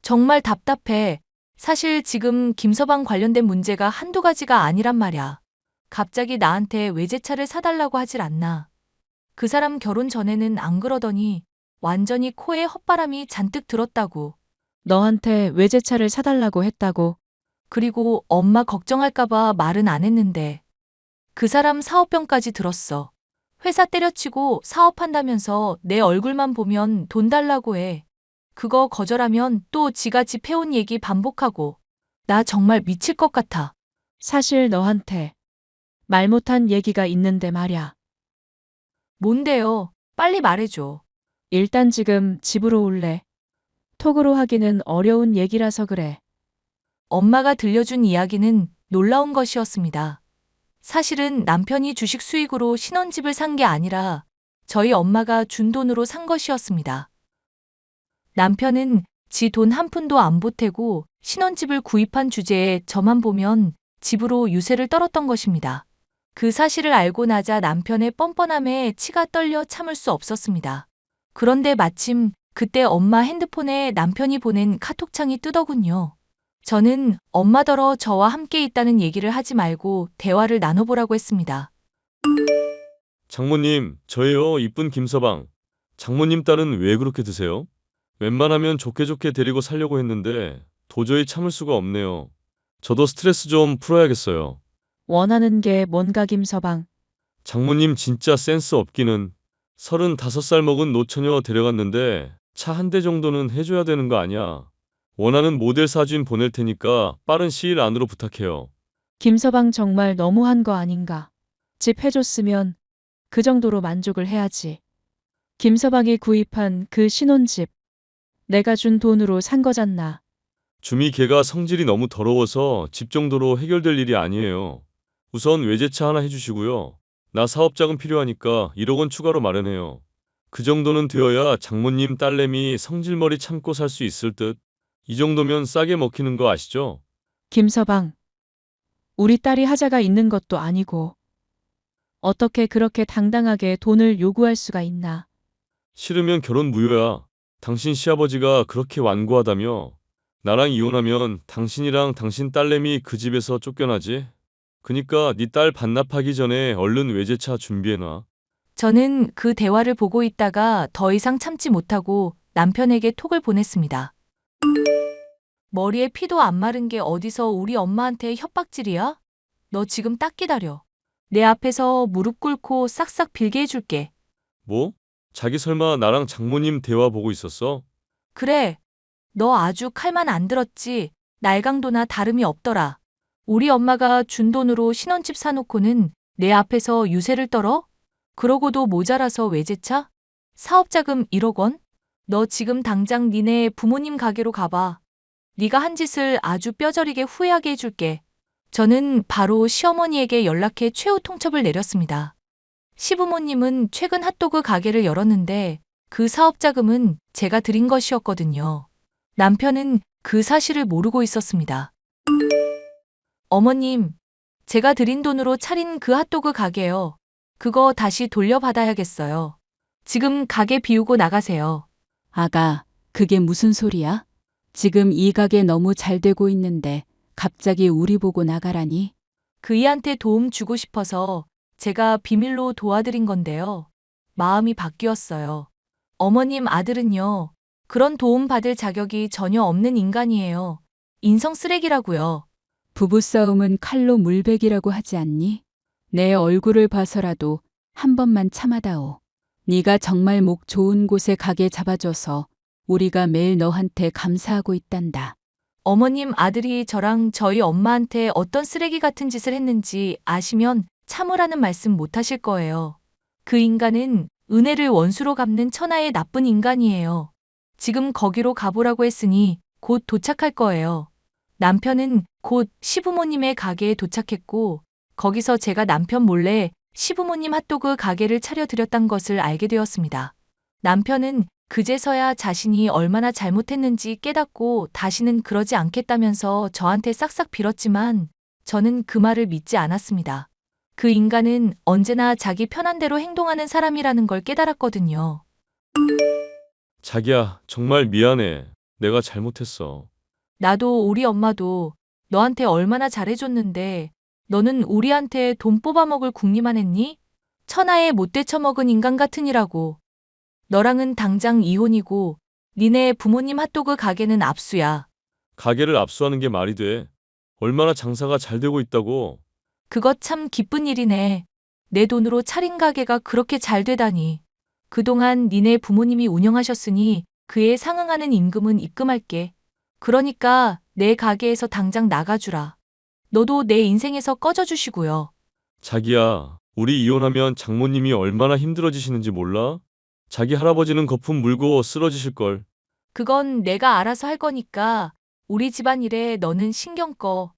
Speaker 7: 정말 답답해. 사실 지금 김서방 관련된 문제가 한두 가지가 아니란 말이야. 갑자기 나한테 외제차를 사달라고 하질 않나. 그 사람 결혼 전에는 안 그러더니 완전히 코에 헛바람이 잔뜩 들었다고.
Speaker 9: 너한테 외제차를 사달라고 했다고.
Speaker 7: 그리고 엄마 걱정할까봐 말은 안 했는데. 그 사람 사업병까지 들었어. 회사 때려치고 사업한다면서 내 얼굴만 보면 돈 달라고 해. 그거 거절하면 또 지가 집 해온 얘기 반복하고. 나 정말 미칠 것 같아.
Speaker 9: 사실 너한테 말 못한 얘기가 있는데 말야.
Speaker 7: 뭔데요? 빨리 말해줘.
Speaker 9: 일단 지금 집으로 올래. 톡으로 하기는 어려운 얘기라서 그래.
Speaker 7: 엄마가 들려준 이야기는 놀라운 것이었습니다. 사실은 남편이 주식 수익으로 신혼집을 산 게 아니라 저희 엄마가 준 돈으로 산 것이었습니다. 남편은 지 돈 한 푼도 안 보태고 신혼집을 구입한 주제에 저만 보면 집으로 유세를 떨었던 것입니다. 그 사실을 알고 나자 남편의 뻔뻔함에 치가 떨려 참을 수 없었습니다. 그런데 마침 그때 엄마 핸드폰에 남편이 보낸 카톡창이 뜨더군요. 저는 엄마더러 저와 함께 있다는 얘기를 하지 말고 대화를 나눠보라고 했습니다.
Speaker 5: 장모님, 저예요. 이쁜 김서방. 장모님 딸은 왜 그렇게 드세요? 웬만하면 좋게 좋게 데리고 살려고 했는데 도저히 참을 수가 없네요. 저도 스트레스 좀 풀어야겠어요.
Speaker 9: 원하는 게 뭔가 김서방.
Speaker 5: 장모님 진짜 센스 없기는. 35살 먹은 노처녀 데려갔는데 차 한 대 정도는 해줘야 되는 거 아니야. 원하는 모델 사진 보낼 테니까 빠른 시일 안으로 부탁해요.
Speaker 9: 김서방 정말 너무한 거 아닌가. 집 해줬으면 그 정도로 만족을 해야지. 김서방이 구입한 그 신혼집. 내가 준 돈으로 산 거잖나.
Speaker 5: 주미 걔가 성질이 너무 더러워서 집 정도로 해결될 일이 아니에요. 우선 외제차 하나 해주시고요. 나 사업자금 필요하니까 1억 원 추가로 마련해요. 그 정도는 되어야 장모님 딸내미 성질머리 참고 살 수 있을 듯. 이 정도면 싸게 먹히는 거 아시죠?
Speaker 9: 김서방, 우리 딸이 하자가 있는 것도 아니고 어떻게 그렇게 당당하게 돈을 요구할 수가 있나.
Speaker 5: 싫으면 결혼 무효야. 당신 시아버지가 그렇게 완고하다며. 나랑 이혼하면 당신이랑 당신 딸내미 그 집에서 쫓겨나지. 그니까 네 딸 반납하기 전에 얼른 외제차 준비해놔.
Speaker 7: 저는 그 대화를 보고 있다가 더 이상 참지 못하고 남편에게 톡을 보냈습니다. 머리에 피도 안 마른 게 어디서 우리 엄마한테 협박질이야? 너 지금 딱 기다려. 내 앞에서 무릎 꿇고 싹싹 빌게 해줄게.
Speaker 5: 뭐? 자기 설마 나랑 장모님 대화 보고 있었어?
Speaker 7: 그래. 너 아주 칼만 안 들었지. 날강도나 다름이 없더라. 우리 엄마가 준 돈으로 신혼집 사놓고는 내 앞에서 유세를 떨어? 그러고도 모자라서 외제차? 사업자금 1억 원? 너 지금 당장 니네 부모님 가게로 가봐. 네가 한 짓을 아주 뼈저리게 후회하게 해줄게. 저는 바로 시어머니에게 연락해 최후 통첩을 내렸습니다. 시부모님은 최근 핫도그 가게를 열었는데 그 사업자금은 제가 드린 것이었거든요. 남편은 그 사실을 모르고 있었습니다. 어머님, 제가 드린 돈으로 차린 그 핫도그 가게요. 그거 다시 돌려받아야겠어요. 지금 가게 비우고 나가세요.
Speaker 10: 아가, 그게 무슨 소리야? 지금 이 가게 너무 잘 되고 있는데 갑자기 우리 보고 나가라니?
Speaker 7: 그이한테 도움 주고 싶어서 제가 비밀로 도와드린 건데요. 마음이 바뀌었어요. 어머님 아들은요. 그런 도움 받을 자격이 전혀 없는 인간이에요. 인성 쓰레기라고요.
Speaker 10: 부부싸움은 칼로 물베기라고 하지 않니? 내 얼굴을 봐서라도 한 번만 참아다오. 네가 정말 목 좋은 곳에 가게 잡아줘서 우리가 매일 너한테 감사하고 있단다.
Speaker 7: 어머님 아들이 저랑 저희 엄마한테 어떤 쓰레기 같은 짓을 했는지 아시면 참으라는 말씀 못 하실 거예요. 그 인간은 은혜를 원수로 갚는 천하의 나쁜 인간이에요. 지금 거기로 가보라고 했으니 곧 도착할 거예요. 남편은 곧 시부모님의 가게에 도착했고 거기서 제가 남편 몰래 시부모님 핫도그 가게를 차려드렸단 것을 알게 되었습니다. 남편은 그제서야 자신이 얼마나 잘못했는지 깨닫고 다시는 그러지 않겠다면서 저한테 싹싹 빌었지만 저는 그 말을 믿지 않았습니다. 그 인간은 언제나 자기 편한 대로 행동하는 사람이라는 걸 깨달았거든요.
Speaker 5: 자기야, 정말 미안해. 내가 잘못했어.
Speaker 7: 나도 우리 엄마도 너한테 얼마나 잘해줬는데 너는 우리한테 돈 뽑아먹을 궁리만 했니? 천하에 못 되쳐먹은 인간 같으니라고. 너랑은 당장 이혼이고 니네 부모님 핫도그 가게는 압수야.
Speaker 5: 가게를 압수하는 게 말이 돼. 얼마나 장사가 잘 되고 있다고.
Speaker 7: 그것 참 기쁜 일이네. 내 돈으로 차린 가게가 그렇게 잘 되다니. 그동안 니네 부모님이 운영하셨으니 그에 상응하는 임금은 입금할게. 그러니까 내 가게에서 당장 나가주라. 너도 내 인생에서 꺼져주시고요.
Speaker 5: 자기야, 우리 이혼하면 장모님이 얼마나 힘들어지시는지 몰라? 자기 할아버지는 거품 물고 쓰러지실걸.
Speaker 7: 그건 내가 알아서 할 거니까 우리 집안 일에 너는 신경 꺼.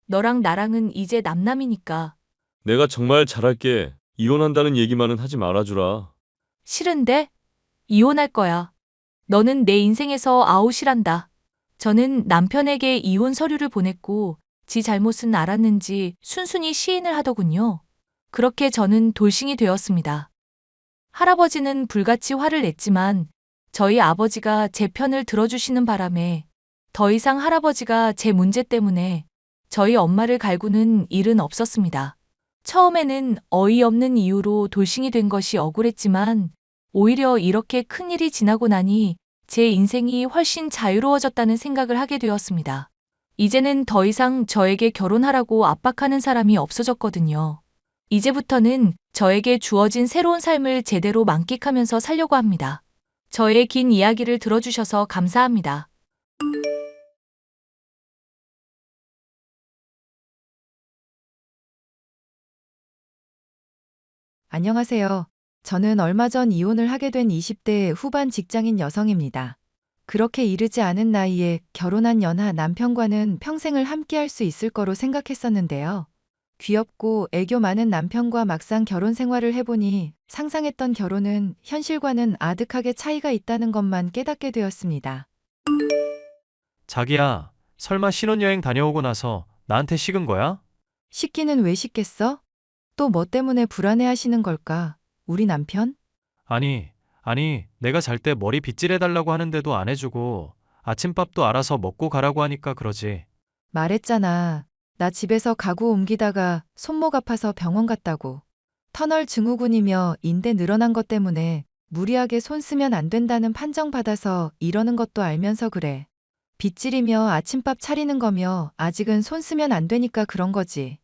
Speaker 7: 너랑 나랑은 이제 남남이니까.
Speaker 5: 내가 정말 잘할게. 이혼한다는 얘기만은 하지 말아주라.
Speaker 7: 싫은데? 이혼할 거야. 너는 내 인생에서 아웃이란다. 저는 남편에게 이혼 서류를 보냈고 지 잘못은 알았는지 순순히 시인을 하더군요. 그렇게 저는 돌싱이 되었습니다. 할아버지는 불같이 화를 냈지만 저희 아버지가 제 편을 들어주시는 바람에 더 이상 할아버지가 제 문제 때문에 저희 엄마를 갈구는 일은 없었습니다. 처음에는 어이없는 이유로 돌싱이 된 것이 억울했지만 오히려 이렇게 큰일이 지나고 나니 제 인생이 훨씬 자유로워졌다는 생각을 하게 되었습니다. 이제는 더 이상 저에게 결혼하라고 압박하는 사람이 없어졌거든요. 이제부터는 저에게 주어진 새로운 삶을 제대로 만끽하면서 살려고 합니다. 저의 긴 이야기를 들어주셔서 감사합니다.
Speaker 1: 안녕하세요. 저는 얼마 전 이혼을 하게 된 20대 후반 직장인 여성입니다. 그렇게 이르지 않은 나이에 결혼한 연하 남편과는 평생을 함께할 수 있을 거로 생각했었는데요. 귀엽고 애교 많은 남편과 막상 결혼 생활을 해보니 상상했던 결혼은 현실과는 아득하게 차이가 있다는 것만 깨닫게 되었습니다.
Speaker 11: 자기야, 설마 신혼여행 다녀오고 나서 나한테 식은 거야?
Speaker 1: 식기는 왜 식겠어? 또 뭐 때문에 불안해하시는 걸까? 우리 남편?
Speaker 11: 아니, 내가 잘 때 머리 빗질해달라고 하는데도 안 해주고 아침밥도 알아서 먹고 가라고 하니까 그러지.
Speaker 1: 말했잖아. 나 집에서 가구 옮기다가 손목 아파서 병원 갔다고. 터널 증후군이며 인대 늘어난 것 때문에 무리하게 손 쓰면 안 된다는 판정 받아서 이러는 것도 알면서 그래. 빗질이며 아침밥 차리는 거며 아직은 손 쓰면 안 되니까 그런 거지.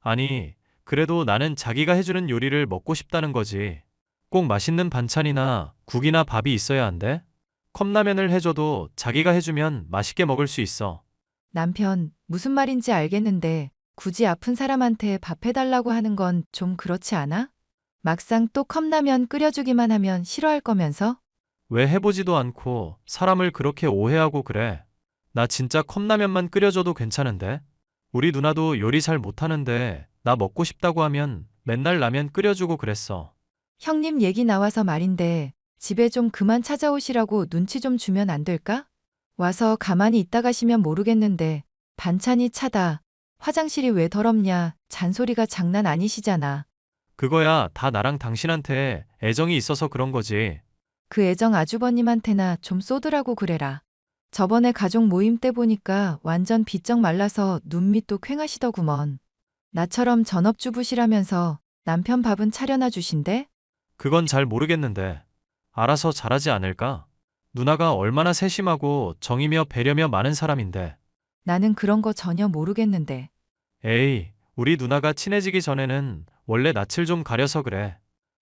Speaker 11: 아니, 그래도 나는 자기가 해주는 요리를 먹고 싶다는 거지. 꼭 맛있는 반찬이나 국이나 밥이 있어야 한대? 컵라면을 해줘도 자기가 해주면 맛있게 먹을 수 있어.
Speaker 1: 남편, 무슨 말인지 알겠는데 굳이 아픈 사람한테 밥 해달라고 하는 건 좀 그렇지 않아? 막상 또 컵라면 끓여주기만 하면 싫어할 거면서?
Speaker 11: 왜 해보지도 않고 사람을 그렇게 오해하고 그래? 나 진짜 컵라면만 끓여줘도 괜찮은데? 우리 누나도 요리 잘 못하는데 나 먹고 싶다고 하면 맨날 라면 끓여주고 그랬어.
Speaker 1: 형님 얘기 나와서 말인데 집에 좀 그만 찾아오시라고 눈치 좀 주면 안 될까? 와서 가만히 있다 가시면 모르겠는데 반찬이 차다. 화장실이 왜 더럽냐. 잔소리가 장난 아니시잖아.
Speaker 11: 그거야 다 나랑 당신한테 애정이 있어서 그런 거지.
Speaker 1: 그 애정 아주버님한테나 좀 쏟으라고 그래라. 저번에 가족 모임 때 보니까 완전 비쩍 말라서 눈밑도 퀭하시더구먼. 나처럼 전업주부시라면서 남편 밥은 차려놔 주신대?
Speaker 11: 그건 잘 모르겠는데 알아서 잘하지 않을까? 누나가 얼마나 세심하고 정이며 배려며 많은 사람인데.
Speaker 1: 나는 그런 거 전혀 모르겠는데.
Speaker 11: 에이, 우리 누나가 친해지기 전에는 원래 낯을 좀 가려서 그래.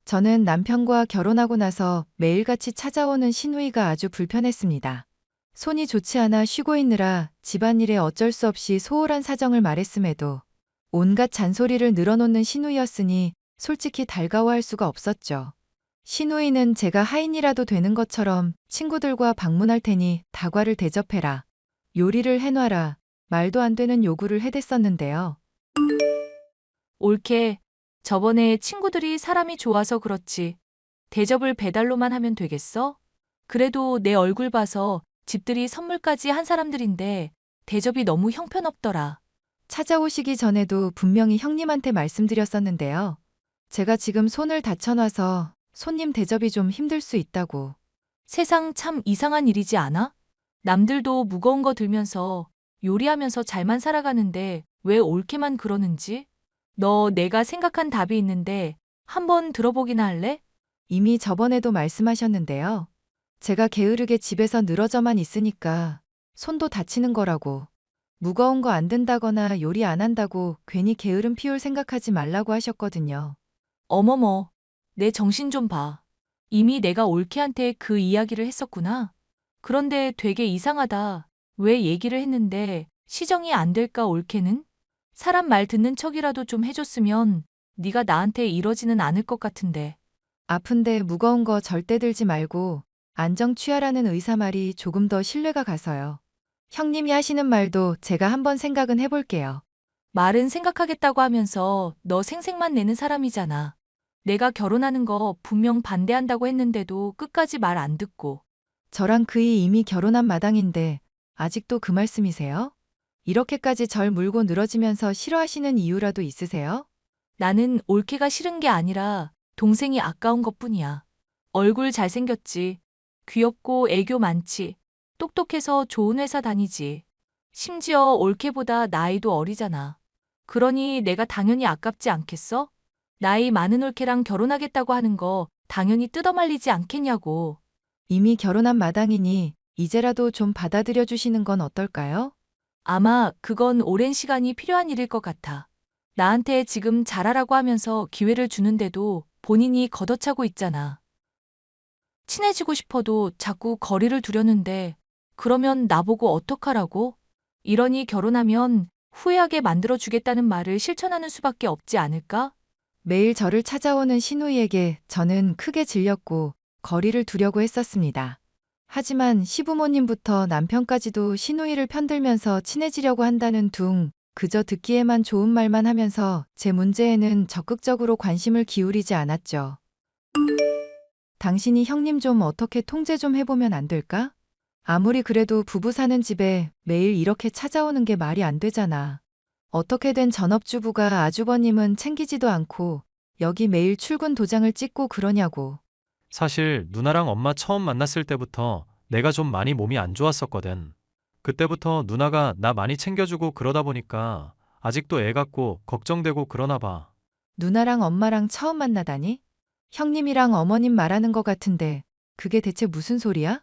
Speaker 1: 저는 남편과 결혼하고 나서 매일같이 찾아오는 시누이가 아주 불편했습니다. 손이 좋지 않아 쉬고 있느라 집안일에 어쩔 수 없이 소홀한 사정을 말했음에도 온갖 잔소리를 늘어놓는 시누이였으니 솔직히 달가워할 수가 없었죠. 시누이는 제가 하인이라도 되는 것처럼 친구들과 방문할 테니 다과를 대접해라. 요리를 해놔라. 말도 안 되는 요구를 해댔었는데요.
Speaker 7: 옳게. 저번에 친구들이 사람이 좋아서 그렇지. 대접을 배달로만 하면 되겠어? 그래도 내 얼굴 봐서 집들이 선물까지 한 사람들인데 대접이 너무 형편없더라.
Speaker 1: 찾아오시기 전에도 분명히 형님한테 말씀드렸었는데요. 제가 지금 손을 다쳐놔서 손님 대접이 좀 힘들 수 있다고.
Speaker 7: 세상 참 이상한 일이지 않아? 남들도 무거운 거 들면서 요리하면서 잘만 살아가는데 왜 옳게만 그러는지? 너 내가 생각한 답이 있는데 한번 들어보기나 할래?
Speaker 1: 이미 저번에도 말씀하셨는데요. 제가 게으르게 집에서 늘어져만 있으니까 손도 다치는 거라고. 무거운 거 안 든다거나 요리 안 한다고 괜히 게으름 피울 생각하지 말라고 하셨거든요.
Speaker 7: 어머머, 내 정신 좀 봐. 이미 내가 올케한테 그 이야기를 했었구나. 그런데 되게 이상하다. 왜 얘기를 했는데 시정이 안 될까 올케는? 사람 말 듣는 척이라도 좀 해줬으면 네가 나한테 이러지는 않을 것 같은데.
Speaker 1: 아픈데 무거운 거 절대 들지 말고 안정 취하라는 의사 말이 조금 더 신뢰가 가서요. 형님이 하시는 말도 제가 한번 생각은 해볼게요.
Speaker 7: 말은 생각하겠다고 하면서 너 생색만 내는 사람이잖아. 내가 결혼하는 거 분명 반대한다고 했는데도 끝까지 말 안 듣고.
Speaker 1: 저랑 그이 이미 결혼한 마당인데 아직도 그 말씀이세요? 이렇게까지 절 물고 늘어지면서 싫어하시는 이유라도 있으세요?
Speaker 7: 나는 올케가 싫은 게 아니라 동생이 아까운 것뿐이야. 얼굴 잘생겼지. 귀엽고 애교 많지. 똑똑해서 좋은 회사 다니지. 심지어 올케보다 나이도 어리잖아. 그러니 내가 당연히 아깝지 않겠어? 나이 많은 올케랑 결혼하겠다고 하는 거 당연히 뜯어말리지 않겠냐고.
Speaker 1: 이미 결혼한 마당이니 이제라도 좀 받아들여 주시는 건 어떨까요?
Speaker 7: 아마 그건 오랜 시간이 필요한 일일 것 같아. 나한테 지금 잘하라고 하면서 기회를 주는데도 본인이 걷어차고 있잖아. 친해지고 싶어도 자꾸 거리를 두려는데 그러면 나보고 어떡하라고? 이러니 결혼하면 후회하게 만들어주겠다는 말을 실천하는 수밖에 없지 않을까?
Speaker 1: 매일 저를 찾아오는 시누이에게 저는 크게 질렸고 거리를 두려고 했었습니다. 하지만 시부모님부터 남편까지도 시누이를 편들면서 친해지려고 한다는 둥, 그저 듣기에만 좋은 말만 하면서 제 문제에는 적극적으로 관심을 기울이지 않았죠. 당신이 형님 좀 어떻게 통제 좀 해보면 안 될까? 아무리 그래도 부부 사는 집에 매일 이렇게 찾아오는 게 말이 안 되잖아. 어떻게 된 전업주부가 아주버님은 챙기지도 않고 여기 매일 출근 도장을 찍고 그러냐고.
Speaker 11: 사실 누나랑 엄마 처음 만났을 때부터 내가 좀 많이 몸이 안 좋았었거든. 그때부터 누나가 나 많이 챙겨주고 그러다 보니까 아직도 애 같고 걱정되고 그러나 봐.
Speaker 1: 누나랑 엄마랑 처음 만나다니? 형님이랑 어머님 말하는 것 같은데 그게 대체 무슨 소리야?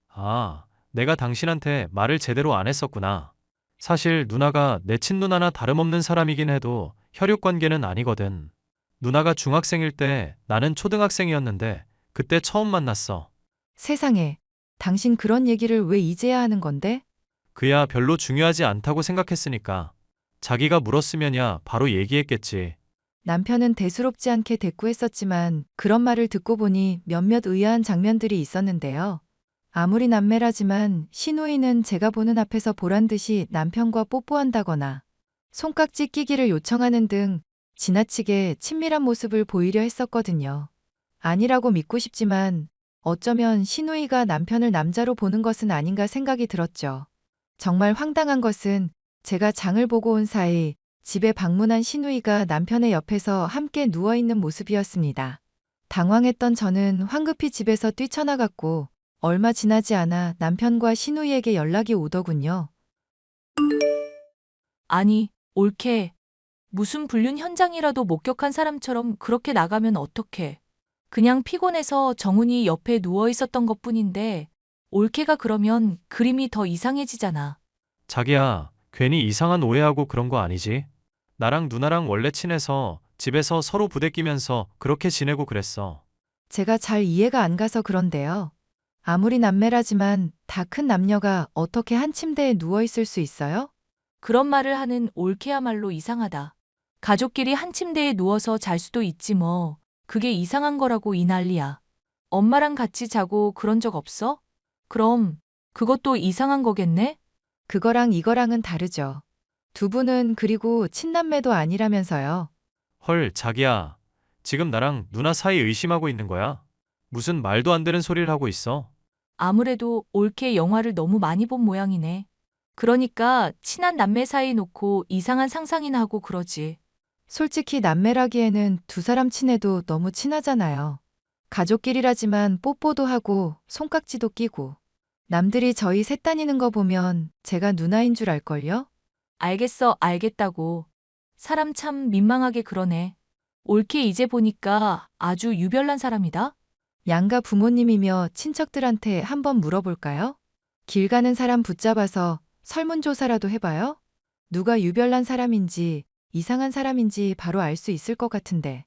Speaker 11: 아, 내가 당신한테 말을 제대로 안 했었구나. 사실 누나가 내 친누나나 다름없는 사람이긴 해도 혈육 관계는 아니거든. 누나가 중학생일 때 나는 초등학생이었는데 그때 처음 만났어.
Speaker 1: 세상에, 당신 그런 얘기를 왜 이제야 하는 건데?
Speaker 11: 그야 별로 중요하지 않다고 생각했으니까. 자기가 물었으면야 바로 얘기했겠지.
Speaker 1: 남편은 대수롭지 않게 대꾸했었지만 그런 말을 듣고 보니 몇몇 의아한 장면들이 있었는데요. 아무리 남매라지만 시누이는 제가 보는 앞에서 보란 듯이 남편과 뽀뽀한다거나 손깍지 끼기를 요청하는 등 지나치게 친밀한 모습을 보이려 했었거든요. 아니라고 믿고 싶지만 어쩌면 시누이가 남편을 남자로 보는 것은 아닌가 생각이 들었죠. 정말 황당한 것은 제가 장을 보고 온 사이 집에 방문한 시누이가 남편의 옆에서 함께 누워있는 모습이었습니다. 당황했던 저는 황급히 집에서 뛰쳐나갔고 얼마 지나지 않아 남편과 시누이에게 연락이 오더군요.
Speaker 7: 아니, 올케. 무슨 불륜 현장이라도 목격한 사람처럼 그렇게 나가면 어떡해. 그냥 피곤해서 정훈이 옆에 누워 있었던 것뿐인데 올케가 그러면 그림이 더 이상해지잖아.
Speaker 11: 자기야, 괜히 이상한 오해하고 그런 거 아니지? 나랑 누나랑 원래 친해서 집에서 서로 부대끼면서 그렇게 지내고 그랬어.
Speaker 1: 제가 잘 이해가 안 가서 그런데요. 아무리 남매라지만 다 큰 남녀가 어떻게 한 침대에 누워 있을 수 있어요?
Speaker 7: 그런 말을 하는 올케야말로 이상하다. 가족끼리 한 침대에 누워서 잘 수도 있지 뭐. 그게 이상한 거라고 이 난리야. 엄마랑 같이 자고 그런 적 없어? 그럼 그것도 이상한 거겠네?
Speaker 1: 그거랑 이거랑은 다르죠. 두 분은 그리고 친남매도 아니라면서요.
Speaker 11: 헐, 자기야. 지금 나랑 누나 사이 의심하고 있는 거야? 무슨 말도 안 되는 소리를 하고 있어?
Speaker 7: 아무래도 올케 영화를 너무 많이 본 모양이네. 그러니까 친한 남매 사이 놓고 이상한 상상이나 하고 그러지.
Speaker 1: 솔직히 남매라기에는 두 사람 친해도 너무 친하잖아요. 가족끼리라지만 뽀뽀도 하고 손깍지도 끼고. 남들이 저희 셋 다니는 거 보면 제가 누나인 줄 알걸요?
Speaker 7: 알겠어, 알겠다고. 사람 참 민망하게 그러네. 올케 이제 보니까 아주 유별난 사람이다.
Speaker 1: 양가 부모님이며 친척들한테 한번 물어볼까요? 길 가는 사람 붙잡아서 설문조사라도 해봐요? 누가 유별난 사람인지 이상한 사람인지 바로 알 수 있을 것 같은데.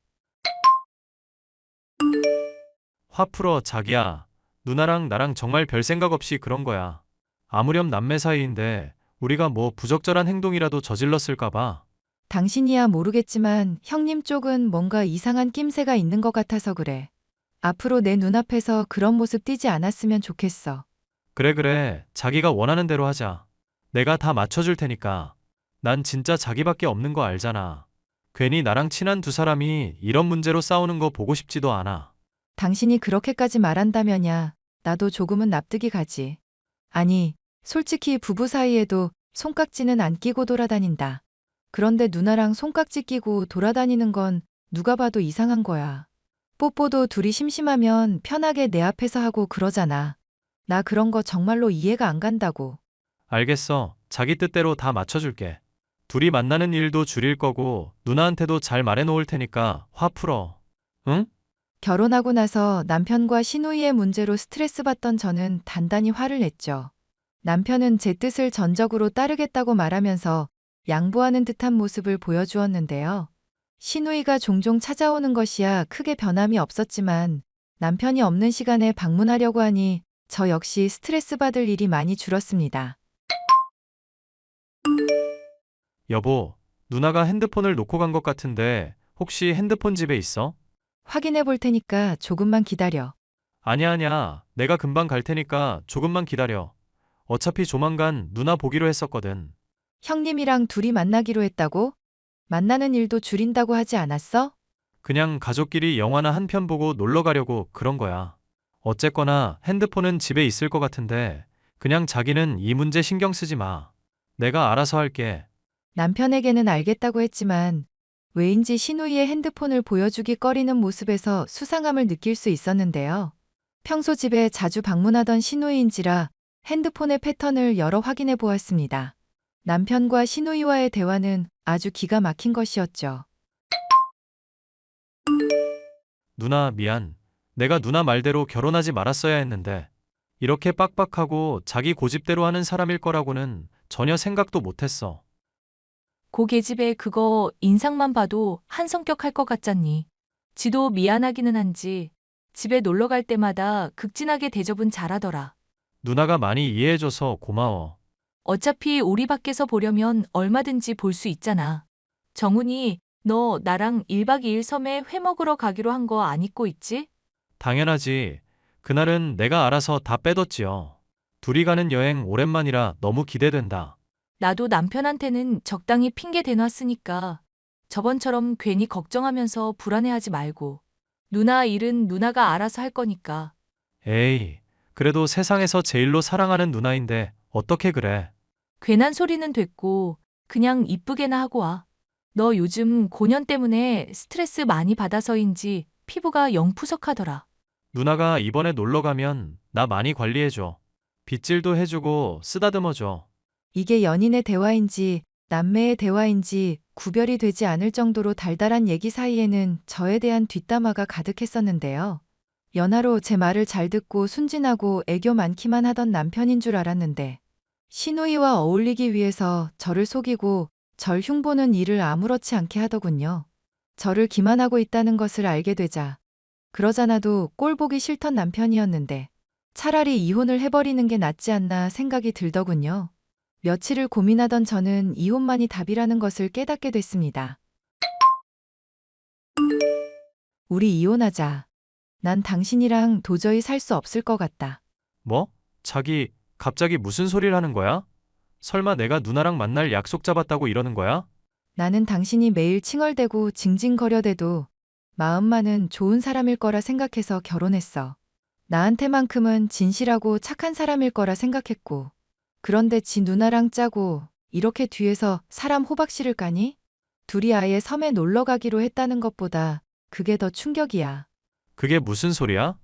Speaker 11: 화 풀어, 자기야. 누나랑 나랑 정말 별 생각 없이 그런 거야. 아무렴 남매 사이인데 우리가 뭐 부적절한 행동이라도 저질렀을까 봐.
Speaker 1: 당신이야 모르겠지만 형님 쪽은 뭔가 이상한 낌새가 있는 것 같아서 그래. 앞으로 내 눈앞에서 그런 모습 띄지 않았으면 좋겠어.
Speaker 11: 그래. 자기가 원하는 대로 하자. 내가 다 맞춰줄 테니까. 난 진짜 자기밖에 없는 거 알잖아. 괜히 나랑 친한 두 사람이 이런 문제로 싸우는 거 보고 싶지도 않아.
Speaker 1: 당신이 그렇게까지 말한다면야 나도 조금은 납득이 가지. 아니, 솔직히 부부 사이에도 손깍지는 안 끼고 돌아다닌다. 그런데 누나랑 손깍지 끼고 돌아다니는 건 누가 봐도 이상한 거야. 뽀뽀도 둘이 심심하면 편하게 내 앞에서 하고 그러잖아. 나 그런 거 정말로 이해가 안 간다고.
Speaker 11: 알겠어. 자기 뜻대로 다 맞춰줄게. 둘이 만나는 일도 줄일 거고 누나한테도 잘 말해놓을 테니까 화 풀어. 응?
Speaker 1: 결혼하고 나서 남편과 시누이의 문제로 스트레스 받던 저는 단단히 화를 냈죠. 남편은 제 뜻을 전적으로 따르겠다고 말하면서 양보하는 듯한 모습을 보여주었는데요. 시누이가 종종 찾아오는 것이야 크게 변함이 없었지만 남편이 없는 시간에 방문하려고 하니 저 역시 스트레스 받을 일이 많이 줄었습니다.
Speaker 11: 여보, 누나가 핸드폰을 놓고 간 것 같은데 혹시 핸드폰 집에 있어?
Speaker 1: 확인해 볼 테니까 조금만 기다려.
Speaker 11: 아니야. 내가 금방 갈 테니까 조금만 기다려. 어차피 조만간 누나 보기로 했었거든.
Speaker 1: 형님이랑 둘이 만나기로 했다고? 만나는 일도 줄인다고 하지 않았어?
Speaker 11: 그냥 가족끼리 영화나 한 편 보고 놀러 가려고 그런 거야. 어쨌거나 핸드폰은 집에 있을 것 같은데 그냥 자기는 이 문제 신경 쓰지 마. 내가 알아서 할게.
Speaker 1: 남편에게는 알겠다고 했지만 왜인지 신우이의 핸드폰을 보여주기 꺼리는 모습에서 수상함을 느낄 수 있었는데요. 평소 집에 자주 방문하던 신우이인지라 핸드폰의 패턴을 여러 확인해 보았습니다. 남편과 신우이와의 대화는 아주 기가 막힌 것이었죠.
Speaker 11: 누나 미안. 내가 누나 말대로 결혼하지 말았어야 했는데 이렇게 빡빡하고 자기 고집대로 하는 사람일 거라고는 전혀 생각도 못했어.
Speaker 7: 고 계집애 그거 인상만 봐도 한성격 할 것 같잖니. 지도 미안하기는 한지 집에 놀러 갈 때마다 극진하게 대접은 잘하더라.
Speaker 11: 누나가 많이 이해해줘서 고마워.
Speaker 7: 어차피 우리 밖에서 보려면 얼마든지 볼 수 있잖아. 정훈이 너 나랑 1박 2일 섬에 회 먹으러 가기로 한 거 안 잊고 있지?
Speaker 11: 당연하지. 그날은 내가 알아서 다 빼뒀지요. 둘이 가는 여행 오랜만이라 너무 기대된다.
Speaker 7: 나도 남편한테는 적당히 핑계 대놨으니까 저번처럼 괜히 걱정하면서 불안해하지 말고. 누나 일은 누나가 알아서 할 거니까.
Speaker 11: 에이, 그래도 세상에서 제일로 사랑하는 누나인데 어떻게 그래?
Speaker 7: 괜한 소리는 됐고 그냥 이쁘게나 하고 와. 너 요즘 고년 때문에 스트레스 많이 받아서인지 피부가 영 푸석하더라.
Speaker 11: 누나가 이번에 놀러 가면 나 많이 관리해줘. 빗질도 해주고 쓰다듬어줘.
Speaker 1: 이게 연인의 대화인지 남매의 대화인지 구별이 되지 않을 정도로 달달한 얘기 사이에는 저에 대한 뒷담화가 가득했었는데요. 연하로 제 말을 잘 듣고 순진하고 애교 많기만 하던 남편인 줄 알았는데 신우이와 어울리기 위해서 저를 속이고 절 흉보는 일을 아무렇지 않게 하더군요. 저를 기만하고 있다는 것을 알게 되자 그러잖아도 꼴 보기 싫던 남편이었는데 차라리 이혼을 해버리는 게 낫지 않나 생각이 들더군요. 며칠을 고민하던 저는 이혼만이 답이라는 것을 깨닫게 됐습니다. 우리 이혼하자. 난 당신이랑 도저히 살 수 없을 것 같다.
Speaker 11: 뭐? 자기, 갑자기 무슨 소리를 하는 거야? 설마 내가 누나랑 만날 약속 잡았다고 이러는 거야?
Speaker 1: 나는 당신이 매일 칭얼대고 징징거려대도 마음만은 좋은 사람일 거라 생각해서 결혼했어. 나한테만큼은 진실하고 착한 사람일 거라 생각했고. 그런데 지 누나랑 짜고 이렇게 뒤에서 사람 호박씨를 까니? 둘이 아예 섬에 놀러 가기로 했다는 것보다 그게 더 충격이야.
Speaker 11: 그게 무슨 소리야?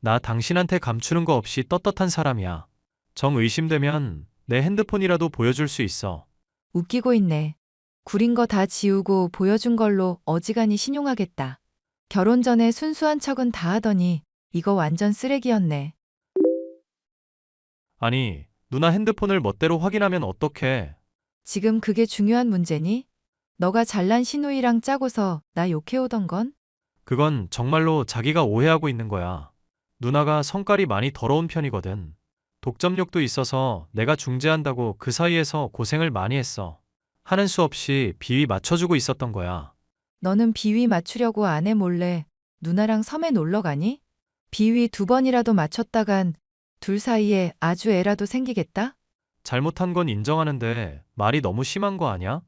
Speaker 11: 나 당신한테 감추는 거 없이 떳떳한 사람이야. 정 의심되면 내 핸드폰이라도 보여줄 수 있어.
Speaker 1: 웃기고 있네. 구린 거 다 지우고 보여준 걸로 어지간히 신용하겠다. 결혼 전에 순수한 척은 다 하더니 이거 완전 쓰레기였네.
Speaker 11: 아니, 누나 핸드폰을 멋대로 확인하면 어떡해?
Speaker 1: 지금 그게 중요한 문제니? 너가 잘난 신우이랑 짜고서 나 욕해오던 건?
Speaker 11: 그건 정말로 자기가 오해하고 있는 거야. 누나가 성깔이 많이 더러운 편이거든. 독점욕도 있어서 내가 중재한다고 그 사이에서 고생을 많이 했어. 하는 수 없이 비위 맞춰주고 있었던 거야.
Speaker 1: 너는 비위 맞추려고 아내 몰래 누나랑 섬에 놀러 가니? 비위 2번이라도 맞췄다간 둘 사이에 아주 애라도 생기겠다?
Speaker 11: 잘못한 건 인정하는데 말이 너무 심한 거 아니야?